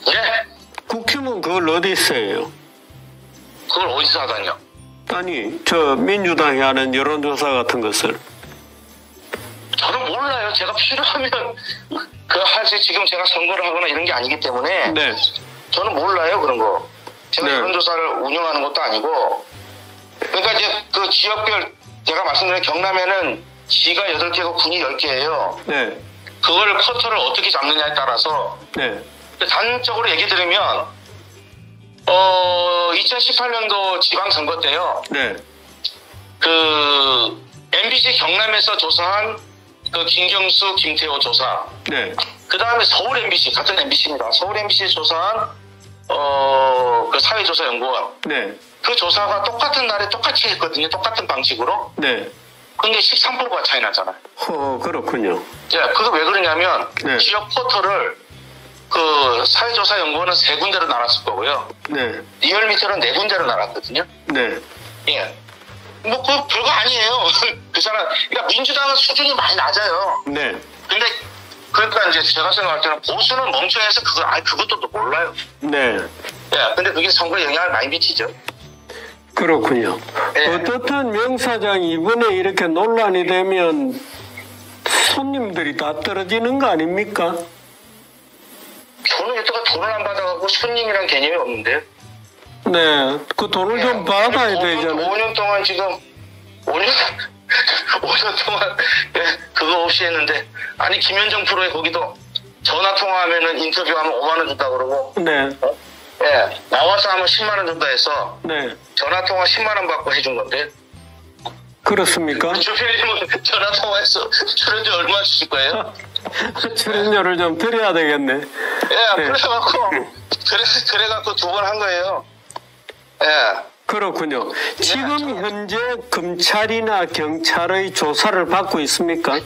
예? 국힘은 그걸 어디서 해요? 그걸 어디서 하다니요? 아니 민주당이 하는 여론조사 같은 것을. 저는 몰라요. 제가 필요하면 사실 지금 제가 선거를 하거나 이런 게 아니기 때문에 네. 저는 몰라요. 그런 거. 제가 네. 여론조사를 운영하는 것도 아니고 그러니까 이제 그 지역별 제가 말씀드린 경남에는 지가 8개고 군이 10개예요. 네. 그걸 쿼터를 어떻게 잡느냐에 따라서 네. 단적으로 얘기 드리면 2018년도 지방선거 때요. 네. 그 MBC 경남에서 조사한 그 김경수, 김태호 조사. 네. 그 다음에 서울 MBC 같은 MBC입니다. 서울 MBC 조사한 그 사회조사연구원. 네. 그 조사가 똑같은 날에 똑같이 했거든요. 똑같은 방식으로. 네. 근데 13%가 차이 나잖아요. 그렇군요. 예, 그거 왜 그러냐면 네. 지역 포털을 그 사회조사연구원은 3군데로 나눴을 거고요. 네. 리얼미터는 4군데로 나눴거든요. 네. 예. 뭐, 그 별거 아니에요. 그 사람, 그러니까 민주당은 수준이 많이 낮아요. 네. 근데, 그러니까 이제 제가 생각할 때는 보수는 멍청해서 그것도 또 몰라요. 네. 예, 근데 그게 선거에 영향을 많이 미치죠. 그렇군요. 네. 어떻든 명사장 이번에 이렇게 논란이 되면 손님들이 다 떨어지는 거 아닙니까? 저는 여태껏 돈을 안 받아갖고 손님이란 개념이 없는데. 네. 그 돈을 좀 받아야 되잖아요. 5년 동안 지금, 5년 동안, 예, 그거 없이 했는데, 아니, 김현정 프로에 거기도 전화통화하면은 인터뷰하면 5만원 준다 그러고, 네. 예, 나와서 하면 10만원 준다 해서, 네. 전화통화 10만원 받고 해준 건데, 그렇습니까? 주필님은 전화통화해서 출연료 얼마 주실 거예요? 출연료를 좀 드려야 되겠네. 예, 네. 그래갖고 2번 한 거예요. 예. 그렇군요. 지금 현재 검찰이나 경찰의 조사를 받고 있습니까?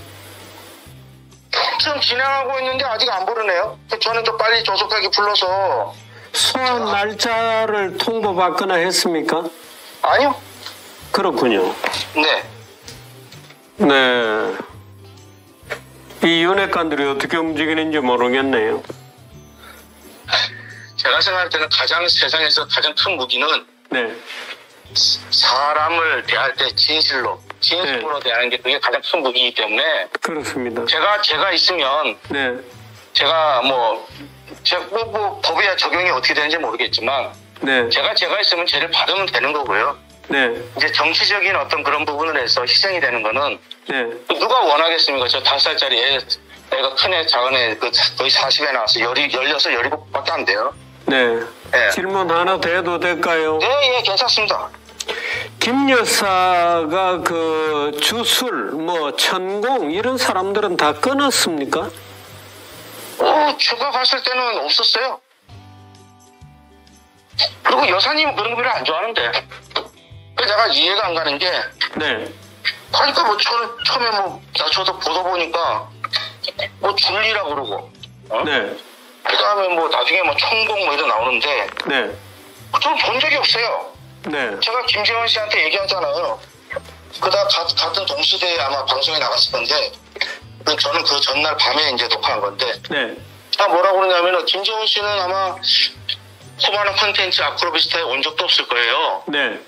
지금 진행하고 있는데 아직 안 부르네요. 저는 좀 빨리 조속하게 불러서. 소환 날짜를 통보받거나 했습니까? 아니요. 그렇군요. 네. 네. 이 윤핵관들이 어떻게 움직이는지 모르겠네요. 제가 생각할 때는 세상에서 가장 큰 무기는 네. 사람을 대할 때 진실로 대하는 게 그게 가장 큰 무기이기 때문에. 그렇습니다. 제가 있으면. 네. 제가 법에 적용이 어떻게 되는지 모르겠지만. 네. 제가 있으면 죄를 받으면 되는 거고요. 네. 이제 정치적인 어떤 그런 부분을 해서 희생이 되는 거는. 네. 누가 원하겠습니까? 저 5살짜리 애가 큰 애, 작은 애, 거의 40에 나와서 16, 17밖에 안 돼요. 네. 네. 질문 하나 더 해도 될까요? 네, 예, 괜찮습니다. 김 여사가 그 주술, 천공 이런 사람들은 다 끊었습니까? 제가 봤을 때는 없었어요. 그리고 여사님은 그런 거를 안 좋아하는데. 내가 이해가 안 가는 게. 네. 그러니까 처음에 저도 보다 보니까 줄리라 그러고. 네. 그 다음에 나중에 천공 이런 나오는데. 네. 저는 본 적이 없어요. 네. 제가 김재원 씨한테 얘기하잖아요. 같은 동시대에 아마 방송에 나갔을 건데, 저는 그 전날 밤에 이제 녹화한 건데, 네. 뭐라고 그러냐면은, 김재원 씨는 아마 코바나 콘텐츠 아크로비스타에 온 적도 없을 거예요. 네.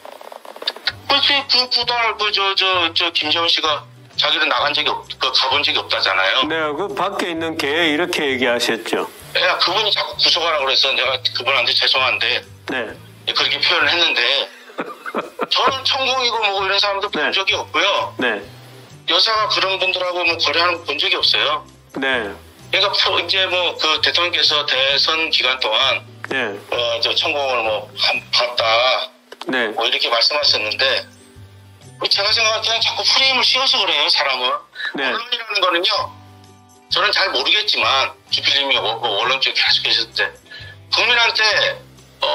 김재원 씨가 자기는 나간 적이 가본 적이 없다잖아요. 네, 그 밖에 있는 개에 이렇게 얘기하셨죠. 야, 그분이 자꾸 구속하라고 그래서 내가 그분한테 죄송한데, 네. 그렇게 표현을 했는데, 저는 천공이고 이런 사람도 본 적이 없고요. 네. 여사가 그런 분들하고 거래하는 거 본 적이 없어요. 네. 그러니까 이제 그 대통령께서 대선 기간 동안 네. 저 천공을 봤다. 네. 이렇게 말씀하셨는데 제가 생각할 때는 자꾸 프레임을 씌워서 그래요, 사람을. 네. 언론이라는 거는요. 저는 잘 모르겠지만 주필님이 언론 쪽에 계속 계셨을 때 국민한테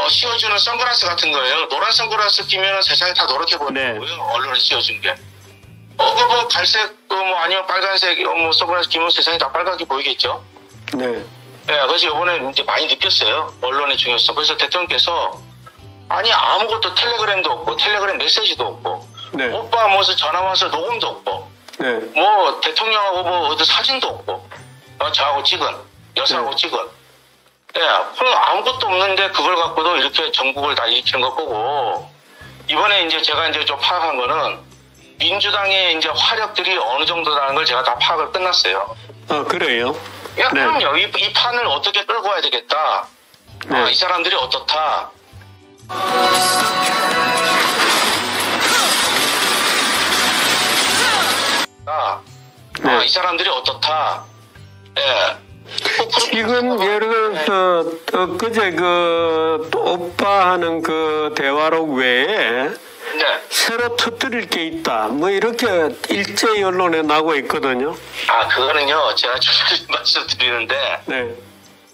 씌워주는 선글라스 같은 거예요. 노란 선글라스 끼면 세상이 다 노랗게 보이는 거고요. 언론에 씌워준 게. 갈색, 아니면 빨간색, 선글라스 끼면 세상이 다 빨갛게 보이겠죠? 네. 네, 그래서 이번에 이제 많이 느꼈어요. 언론의 중요성. 그래서 대통령께서, 아무것도 텔레그램도 없고, 텔레그램 메시지도 없고, 네. 오빠 무슨 전화 와서 녹음도 없고, 네. 대통령하고 어디 사진도 없고, 저하고 찍은, 여사하고 네. 찍은. 네, 그럼 아무것도 없는데 그걸 갖고도 이렇게 전국을 다 일으키는 것 보고, 이번에 이제 제가 좀 파악한 거는, 민주당의 이제 화력들이 어느 정도라는 걸 제가 다 파악을 끝났어요. 그래요? 야, 네. 그럼요. 이 판을 어떻게 끌고 와야 되겠다. 네. 이 사람들이 어떻다. 이 사람들이 어떻다. 지금 예를 들어서 그제 또 오빠 하는 그 대화록 외에 새로 터뜨릴 게 있다. 뭐 이렇게 일제히 언론에 나오고 있거든요. 그거는요. 제가 좀 말씀드리는데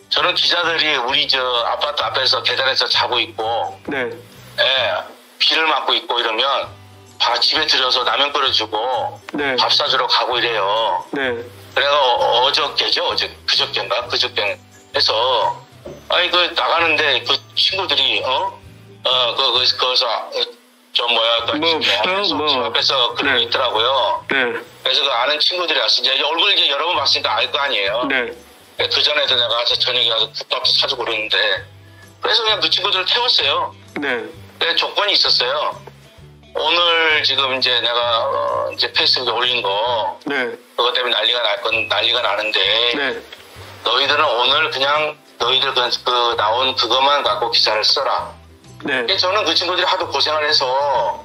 저는 기자들이 우리 아파트 앞에서 계단에서 자고 있고 비를 맞고 있고 이러면 집에 들여서 라면 끓여주고 밥 사주러 가고 이래요. 그래가 그저께인가 해서 나가는데 그 친구들이 거기서 집 앞에서 그러고 있더라고요. 그래서 그 아는 친구들이 와서 이제 얼굴 이제 여러 번 봤으니까 알 거 아니에요. 그 전에도 내가 저녁에 가서 국밥 사주고 그러는데 그래서 그냥 그 친구들을 태웠어요. 조건이 있었어요. 오늘 지금 이제 내가 이제 페이스북에 올린 거 그것 때문에 난리가 나는데 너희들은 오늘 그냥 너희들 나온 그것만 갖고 기사를 써라. 저는 그 친구들이 하도 고생을 해서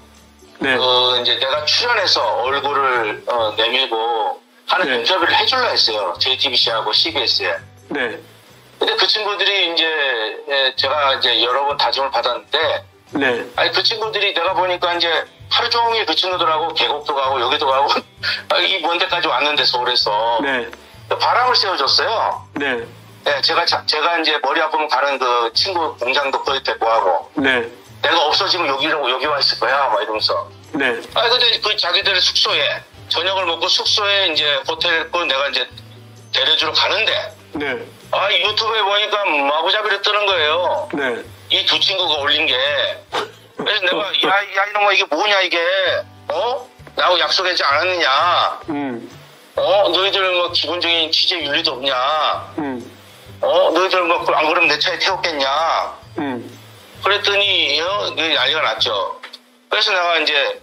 이제 내가 출연해서 얼굴을 내밀고 하는 인터뷰를 해줄라 했어요. JTBC하고 CBS에. 근데 그 친구들이 이제 제가 이제 여러 번 다짐을 받았는데 그 친구들이 내가 보니까 이제 하루 종일 그 친구들하고 계곡도 가고 여기도 가고 이 먼 데까지 왔는데 서울에서 바람을 씌워줬어요. 제가 이제 머리 아프면 가는 그 친구 공장도 거의 데리고 하고 내가 없어지면 여기 와 있을 거야 막 이러면서 근데 그 자기들 숙소에 저녁을 먹고 숙소에 이제 호텔 걸 내가 이제 데려주러 가는데 유튜브에 보니까 마구잡이로 뜨는 거예요. 이 두 친구가 올린 게. 그래서 내가 야 이놈아 이게 뭐냐 이게 나하고 약속하지 않았느냐. 너희들 뭐 기본적인 취재 윤리도 없냐. 너희들 뭐 안 그러면 내 차에 태웠겠냐. 그랬더니 난리가 났죠. 그래서 내가 이제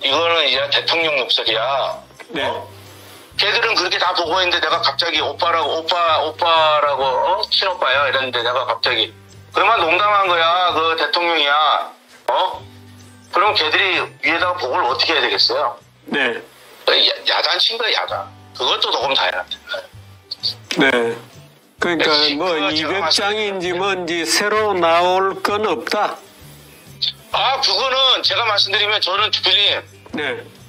이거는 이제 대통령 목소리야. 걔들은 그렇게 다 보고 있는데 내가 갑자기 오빠라고 친오빠야 이랬는데 내가 갑자기 그만 농담한 거야. 그 대통령이야. 그럼 걔들이 위에다가 보고를 어떻게 해야 되겠어요? 야단 친 거야 야단. 그것도 녹음 다 해놨대. 그러니까 뭐 200장인지 뭔지 새로 나올 건 없다. 그거는 제가 말씀드리면 저는 주필님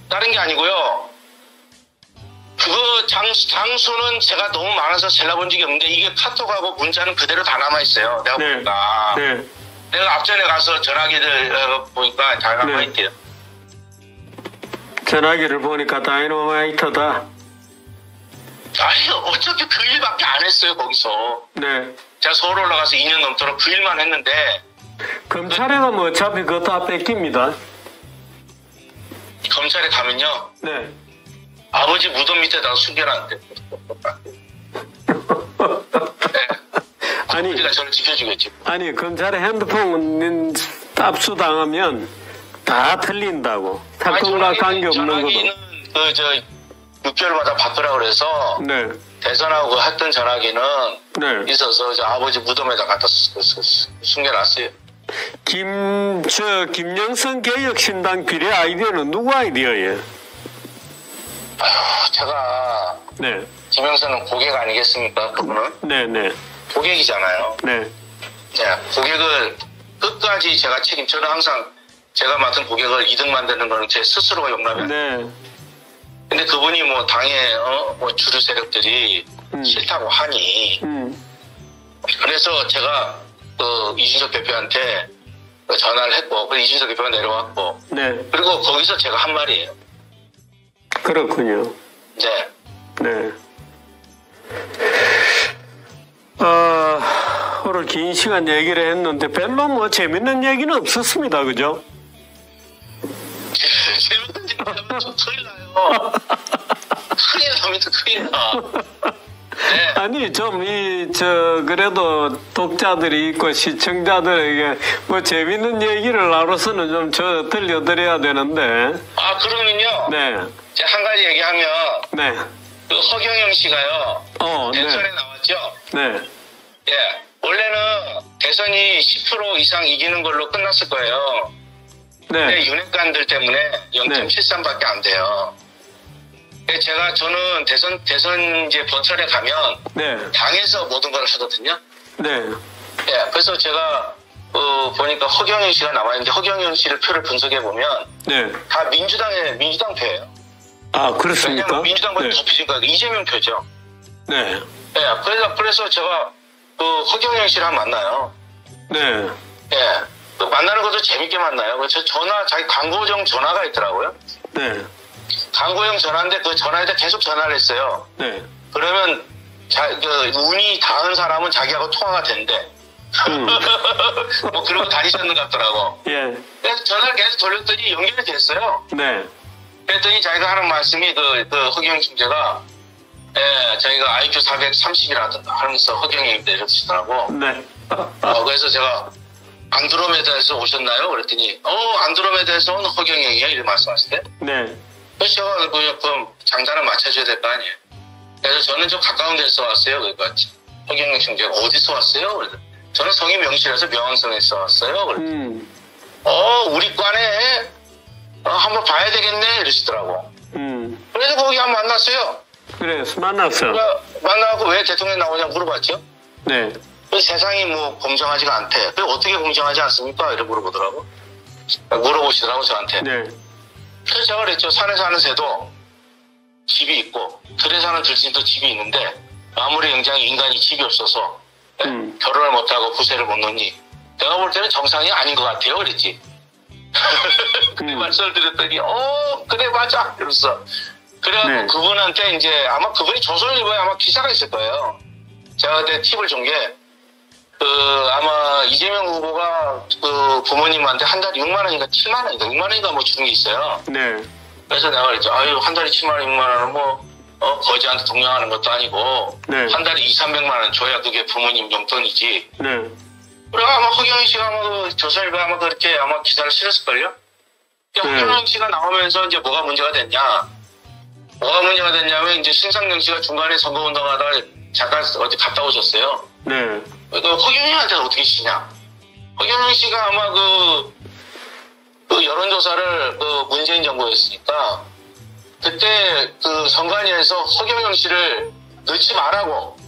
다른 게 아니고요. 그거 장수는 제가 너무 많아서 잘라본 적이 없는데 이게 카톡하고 문자는 그대로 다 남아있어요. 내가 보니까. 내가 앞전에 가서 전화기를 보니까 다 남아있대요. 전화기를 보니까 다이너마이터다. 아니 어차피 그 일밖에 안 했어요 거기서. 제가 서울 올라가서 2년 넘도록 그 일만 했는데 검찰에 가면 어차피 그거 다 뺏깁니다. 검찰에 가면요? 아버지 무덤 밑에다가 숨겨놨는데. 아버지가 저를 지켜주겠지. 아니 검찰에 핸드폰 압수당하면 다 틀린다고. 사건과 관계없는 것도. 6개월마다 바꾸라 그래서 대선하고 했던 전화기는 있어서 저 아버지 무덤에다 갖다 숨겨놨어요. 김영선 개혁신당 비례 아이디어는 누구 아이디어예요? 제가 김영선은 고객 아니겠습니까? 그분은 고객이잖아요. 고객을 끝까지 제가 저는 항상 제가 맡은 고객을 이득 만드는 거는 제 스스로가 용납이 안 돼요. 근데 그분이 뭐 당의 주류 세력들이 싫다고 하니 그래서 제가 이준석 대표한테 전화를 했고 그래서 이준석 대표가 내려왔고 그리고 거기서 제가 한 말이에요. 그렇군요. 오늘 긴 시간 얘기를 했는데 별로 뭐 재밌는 얘기는 없었습니다. 그죠? 재밌는 얘기 하면 좀 큰일 나요. 큰일 납니다. 큰일 나. 아니 그래도 독자들이 있고 시청자들에게 뭐 재밌는 얘기를 나눠서는 좀 들려드려야 되는데. 그러면요. 제가 한 가지 얘기하면. 그 허경영 씨가요. 대선에 나왔죠. 원래는 대선이 10% 이상 이기는 걸로 끝났을 거예요. 근데 윤핵관들 때문에 0.73밖에 안 돼요. 저는 대선 이제 본선에 가면 당에서 모든 걸 하거든요. 예, 그래서 제가 보니까 허경영 씨가 나와 있는데 허경영 씨를 표를 분석해 보면 다 민주당 표예요. 아, 그렇습니까? 왜냐면 민주당보다 더 비진 거예요. 이재명 표죠. 예, 그래서 제가 허경영 씨를 한번 만나요. 예, 만나는 것도 재밌게 만나요. 그래서 자기 광고정 전화가 있더라고요. 광고형 전화인데 그 전화에다 계속 전화를 했어요. 그러면 운이 닿은 사람은 자기하고 통화가 된대. 뭐 그러고 다니셨는 것 같더라고. 그래서 전화를 계속 돌렸더니 연결이 됐어요. 그랬더니 자기가 하는 말씀이 그 허경영 총재가 자기가 IQ 430이라든가 하면서 허경영인데 이러시더라고. 그래서 제가 안드로메다에서 오셨나요? 그랬더니 안드로메다에서 온 허경영이에요. 이렇게 말씀하시대. 그래서 제가 그럼 장단을 맞춰줘야 될 거 아니에요. 그래서 저는 좀 가까운 데서 왔어요. 그러니까 허경영 총재가 어디서 왔어요? 그래서 저는 성이 명실해서 명왕성에서 왔어요. 그랬더니 우리 과네 한번 봐야 되겠네 이러시더라고. 그래서 거기 한번 만났어요. 그래서 만났어. 만나고 왜 대통령 나오냐 물어봤죠. 그 세상이 뭐 공정하지가 않대. 그 어떻게 공정하지 않습니까? 이렇게 물어보시더라고 저한테. 그래서 제가 그랬죠. 산에 사는 새도 집이 있고 들에 사는 들쥐도 집이 있는데 아무리 굉장히 인간이 집이 없어서 결혼을 못하고 부세를 못 놓니 내가 볼 때는 정상이 아닌 것 같아요. 그랬지. 그때 말씀을 드렸더니 그래 맞아 이러면서 그래갖고 그분한테 이제 아마 그분이 조선일보에 아마 기사가 있을 거예요. 제가 그때 팁을 준 게 아마 이재명 후보가 그 부모님한테 한 달에 6만 원인가 7만 원인가 6만 원인가 뭐 주는 게 있어요. 그래서 내가 그랬죠. 한 달에 7만 원 6만 원은 뭐 거지한테 동냥하는 것도 아니고 한 달에 200~300만 원 줘야 그게 부모님 용돈이지. 그리고 아마 허경영 씨가 아마 조선일보에 아마 그렇게 아마 기사를 실었을걸요? 허경영 씨가 나오면서 이제 뭐가 문제가 됐냐면 이제 신상영 씨가 중간에 선거운동하다가 잠깐 어디 갔다 오셨어요. 허경영한테는 어떻게 쉬냐? 허경영 씨가 아마 그 여론조사를 문재인 정부였으니까 그때 그 선관위에서 허경영 씨를 넣지 말라고.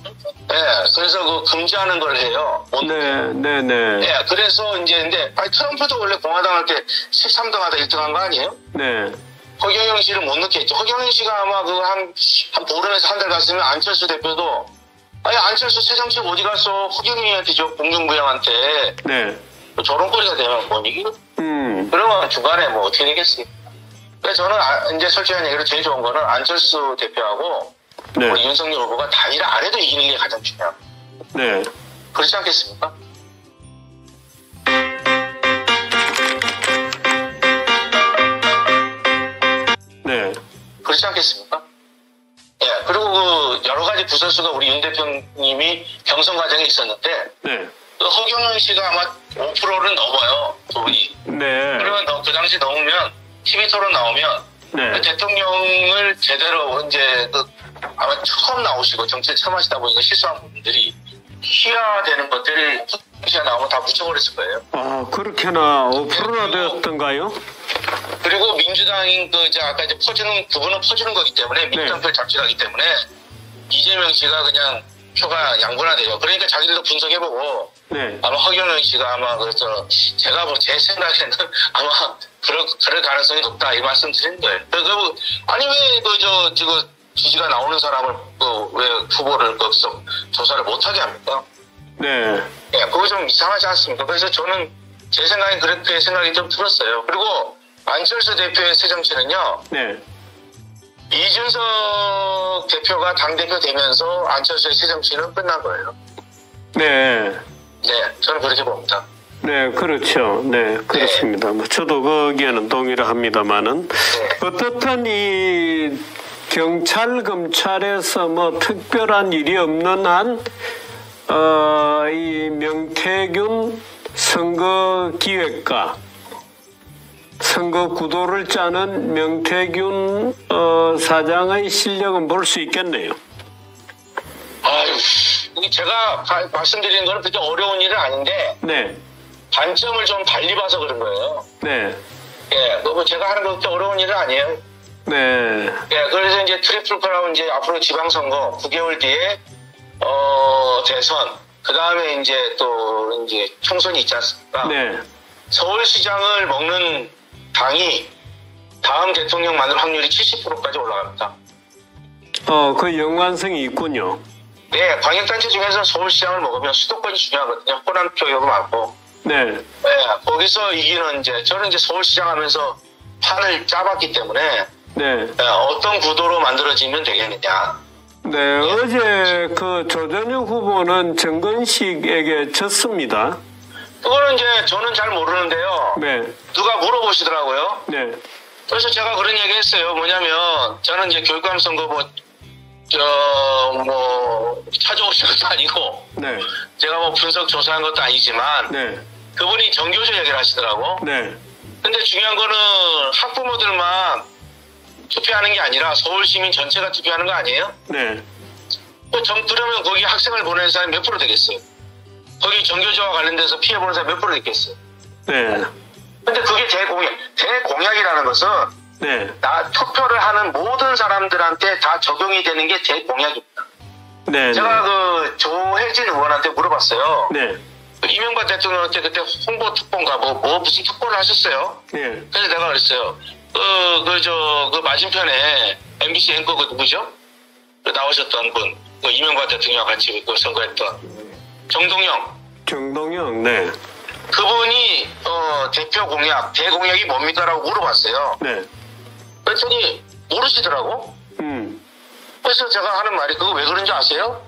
그래서 금지하는 걸 해요. 그래서 이제 근데 트럼프도 원래 공화당할 때 13등 하다 1등 한 거 아니에요? 허경영 씨를 못 넣겠죠. 허경영 씨가 아마 한 보름에서 한 달 갔으면 안철수 대표도 안철수 새정책 어디 갔어? 허경영한테 줘, 공중부양한테. 저런 꼴이가 되면 뭐니? 그러면 중간에 뭐 어떻게 되겠습니까? 그래서 저는 이제 솔직한 얘기로 제일 좋은 거는 안철수 대표하고 우리 윤석열 후보가 단일화 안 해도 이기는 게 가장 중요합니다. 그렇지 않겠습니까? 그렇지 않겠습니까? 그리고 여러 가지 부설수가 우리 윤 대표님이 경선 과정에 있었는데 허경영 씨가 아마 5%를 넘어요. 돈이. 그러면 그 당시 넘으면 TV 토론 나오면 대통령을 제대로 이제 아마 처음 나오시고 정치에 처음 하시다 보니까 실수한 부분들이 희화되는 것들을 시가 나오면 다 묻혀버렸을 거예요. 그렇게나 5%나 되었던가요? 그리고 민주당인 아까 이제 그분은 퍼주는 거기 때문에 민주당표 잡지하기 때문에 이재명 씨가 그냥 표가 양분화돼요. 그러니까 자기들도 분석해보고 아마 허경영 씨가 아마 그래서 제가 제 생각에는 아마 그럴 가능성이 높다 이 말씀 드린 거예요. 아니 왜 지금 지지가 나오는 사람을 왜 후보를 거기서 조사를 못하게 합니까? 그거 좀 이상하지 않습니까? 그래서 저는 제 생각엔 그렇게 생각이 좀 들었어요. 그리고 안철수 대표의 새 정치는요. 이준석 대표가 당대표 되면서 안철수의 새 정치는 끝난 거예요. 저는 그렇게 봅니다. 그렇죠. 그렇습니다. 저도 거기에는 동의를 합니다만은 어떻든 이 경찰 검찰에서 뭐 특별한 일이 없는 한 이 명태균 선거기획과 선거 구도를 짜는 명태균 사장의 실력은 볼 수 있겠네요. 제가 말씀드리는 거는 그렇게 어려운 일은 아닌데 단점을 좀 달리 봐서 그런 거예요. 예, 너무 제가 하는 것도 어려운 일은 아니에요. 네. 예, 그래서 이제 트리플 크라운 이제 앞으로 지방선거 9개월 뒤에 대선, 그 다음에 이제 또 이제 총선이 있지 않습니까? 네. 서울시장을 먹는 당이 다음 대통령 만들 확률이 70%까지 올라갑니다. 그 연관성이 있군요. 네, 광역단체 중에서 서울시장을 먹으면 수도권이 중요하거든요. 호남표가 많고. 네. 네, 거기서 이기는 이제 저는 이제 서울시장 하면서 판을 짜봤기 때문에 네. 어떤 구도로 만들어지면 되겠느냐. 네, 어제 그 조전혁 후보는 정근식에게 졌습니다. 그거는 이제 저는 잘 모르는데요. 네. 누가 물어보시더라고요. 네. 그래서 제가 그런 얘기 했어요. 뭐냐면 저는 이제 교육감 선거 찾아오신 것도 아니고 네. 제가 뭐 분석 조사한 것도 아니지만 네. 그분이 정교조 얘기를 하시더라고. 네. 근데 중요한 거는 학부모들만 투표하는 게 아니라 서울 시민 전체가 투표하는 거 아니에요? 네. 그러면 거기 학생을 보내는 사람이 몇 프로 되겠어요? 거기 정교조와 관련돼서 피해보는 사람이 몇 프로 되겠어요? 네. 근데 그게 대공약이라는 것은 네. 투표를 하는 모든 사람들한테 다 적용이 되는 게 대공약입니다. 네. 제가 그 조혜진 의원한테 물어봤어요. 네. 이명박 대통령한테 그때 홍보 특보인가 무슨 특보를 하셨어요? 네. 그래서 내가 그랬어요. 그 맞은편에 MBC 앵커 그 누구죠? 나오셨던 분, 이명박 대통령 같이 선거했던 정동영. 네. 그분이 대표 공약, 대공약이 뭡니까라고 물어봤어요. 네. 그랬더니 모르시더라고. 그래서 제가 하는 말이 그거 왜 그런지 아세요?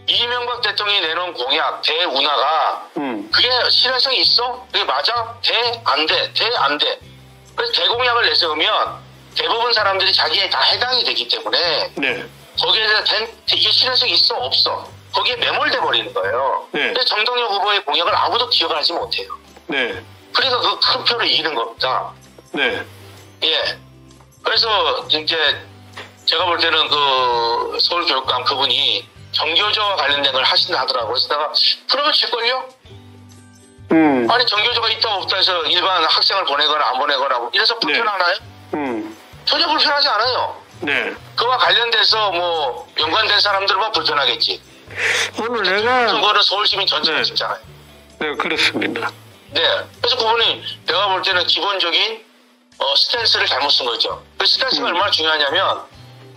이명박 대통령이 내놓은 공약, 대운하가 그게 실효성이 있어? 그게 맞아? 안 돼. 그래서 대공약을 내세우면 대부분 사람들이 자기에 다 해당이 되기 때문에 네. 거기에 대해서 이게 실효성이 있어? 없어? 거기에 매몰돼 버리는 거예요. 네. 근데 정동영 후보의 공약을 아무도 기억을 하지 못해요. 네. 그래서 그 큰 표를 이기는 겁니다. 네. 예. 그래서 이제 제가 볼 때는 그 서울교육감 그분이 정교조와 관련된 걸 하신다 하더라고요. 그래서 내가 그러면 질걸요? 아니 정교조가 있다 없다 해서 일반 학생을 보내거나 안 보내거나 이래서 불편하나요? 전혀 불편하지 않아요. 네. 그와 관련돼서 뭐 연관된 사람들만 불편하겠지. 오늘 내가 그거는 서울시민 전체가 네. 찍잖아요. 네, 그렇습니다. 네. 그래서 그분이 내가 볼 때는 기본적인 스탠스를 잘못 쓴 거죠. 그 스탠스가 얼마나 중요하냐면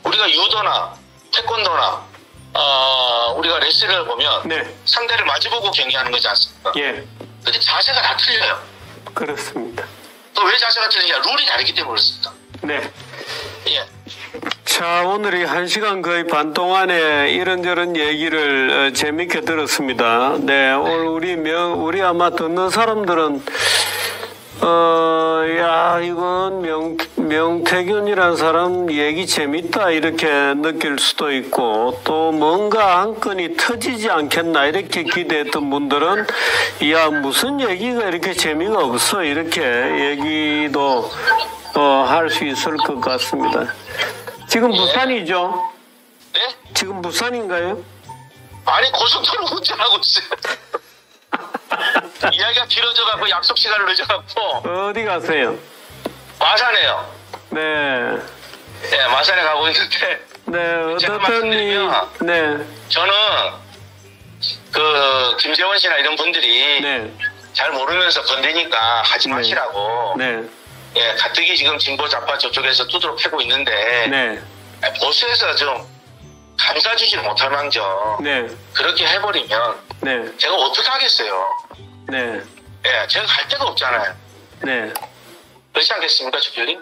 우리가 유도나 태권도나 우리가 레슬링을 보면 네. 상대를 마주보고 경기하는 거지 않습니까? 예. 근데 자세가 다 틀려요. 그렇습니다. 또 왜 자세가 틀리냐? 룰이 다르기 때문에 그렇습니다. 네. 예. 자, 오늘이 1시간 거의 반 동안에 이런저런 얘기를 재밌게 들었습니다. 네, 오늘 우리 아마 듣는 사람들은 이건 명태균이라는 사람 얘기 재밌다 이렇게 느낄 수도 있고 또 뭔가 한 건이 터지지 않겠나 이렇게 기대했던 분들은 무슨 얘기가 이렇게 재미가 없어 이렇게 얘기도 할 수 있을 것 같습니다. 지금 부산이죠? 네? 지금 부산인가요? 아니 고속도로 운전하고 있어요. 이야기가 길어져갖고 약속 시간을 늦어갖고 어디 가세요? 마산에요. 네. 네, 마산에 가고 있는데. 네, 제가 어떻든 네. 저는 그 김재원 씨나 이런 분들이 네. 잘 모르면서 건드니까 하지 마시라고. 네. 예, 가뜩이 지금 진보 좌파 저쪽에서 두드러 패고 있는데. 네. 보수에서 좀 감싸주지 못할 망정. 네. 그렇게 해버리면. 네. 제가 어떻게 하겠어요. 네. 예, 제가 갈 데가 없잖아요. 네. 그렇지 않겠습니까, 주필님?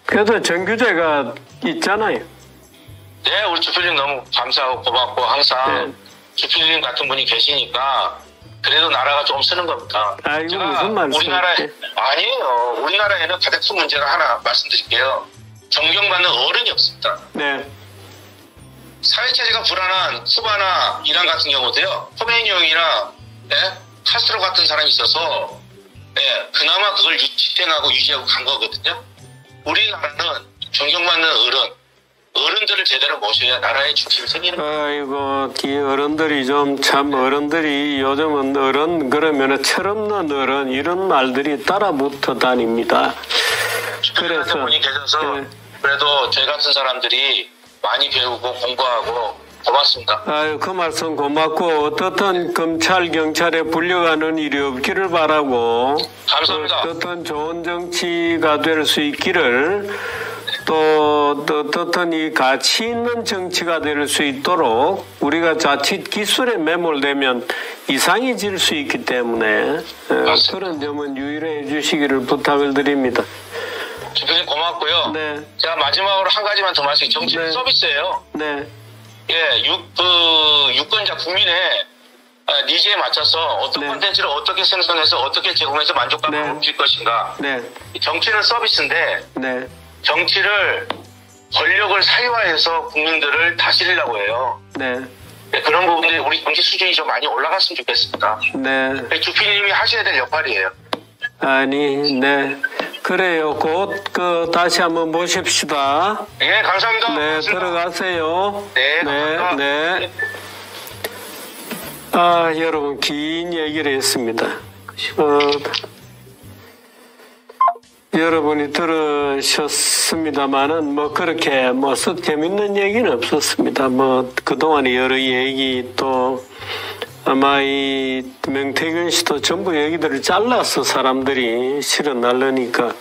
그래도 정규제가 있잖아요. 네, 우리 주필님 너무 감사하고 고맙고 항상 네. 주필님 같은 분이 계시니까 그래도 나라가 좀 쓰는 겁니다. 이거 무슨 말씀? 아니에요. 우리나라에는 가장 큰 문제가 하나 말씀드릴게요. 존경받는 어른이 없습니다. 네. 사회체제가 불안한 쿠바나 이란 같은 경우도요. khomeini 형이나 카스트로 같은 사람이 있어서 그나마 그걸 집행하고 유지하고 간 거거든요. 우리나라는 존경받는 어른 어른들을 제대로 모셔야 나라의 중심이 생기는 거예요. 아이고, 이 어른들이 어른들이 요즘은 어른 그러면은 철없는 어른 이런 말들이 따라붙어 다닙니다. 그래서 분이 계셔서 그래도 저희 같은 사람들이 많이 배우고 공부하고 고맙습니다. 아유, 그 말씀 고맙고 어떻든 검찰 경찰에 불려가는 일이 없기를 바라고 감사합니다. 어떻든 좋은 정치가 될 수 있기를 또 어떻든 이 가치 있는 정치가 될 수 있도록 우리가 자칫 기술에 매몰되면 이상해질 수 있기 때문에 그런 점은 유의해 주시기를 부탁을 드립니다. 대표님 고맙고요. 네. 제가 마지막으로 한 가지만 더 말씀드릴게요. 정치 네. 서비스예요. 네. 예, 유권자 국민의 니즈에 맞춰서 어떤 네. 콘텐츠를 어떻게 생성해서 어떻게 제공해서 만족감을 네. 높일 것인가. 네. 정치는 서비스인데 네. 정치를 권력을 사유화해서 국민들을 다스리려고 해요. 네. 네, 그런 부분들이 우리 정치 수준이 좀 많이 올라갔으면 좋겠습니다. 네. 주피님이 하셔야 될 역할이에요. 아니, 네. 그래요. 곧, 다시 한번 모십시다. 네, 감사합니다. 네, 고맙습니다. 들어가세요. 네, 감사합니다. 네. 아, 여러분, 긴 얘기를 했습니다. 여러분이 들으셨습니다만은, 그렇게, 재밌는 얘기는 없었습니다. 그동안에 여러 얘기 또, 아마 이 명태균 씨도 전부 얘기들을 잘라서 사람들이 실어 날르니까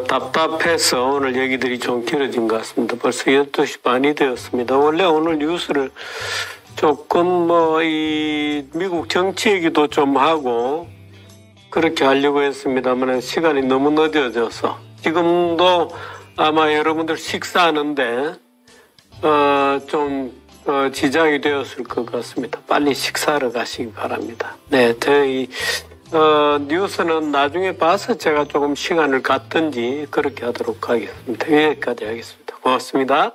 답답해서 오늘 얘기들이 좀 길어진 것 같습니다. 벌써 12시 반이 되었습니다. 원래 오늘 뉴스를 조금 이 미국 정치 얘기도 좀 하고 그렇게 하려고 했습니다만 시간이 너무 늦어져서 지금도 아마 여러분들 식사하는데 좀 지장이 되었을 것 같습니다. 빨리 식사하러 가시기 바랍니다. 네, 저희 뉴스는 나중에 봐서 제가 조금 시간을 갖든지 그렇게 하도록 하겠습니다. 여기까지 하겠습니다. 고맙습니다.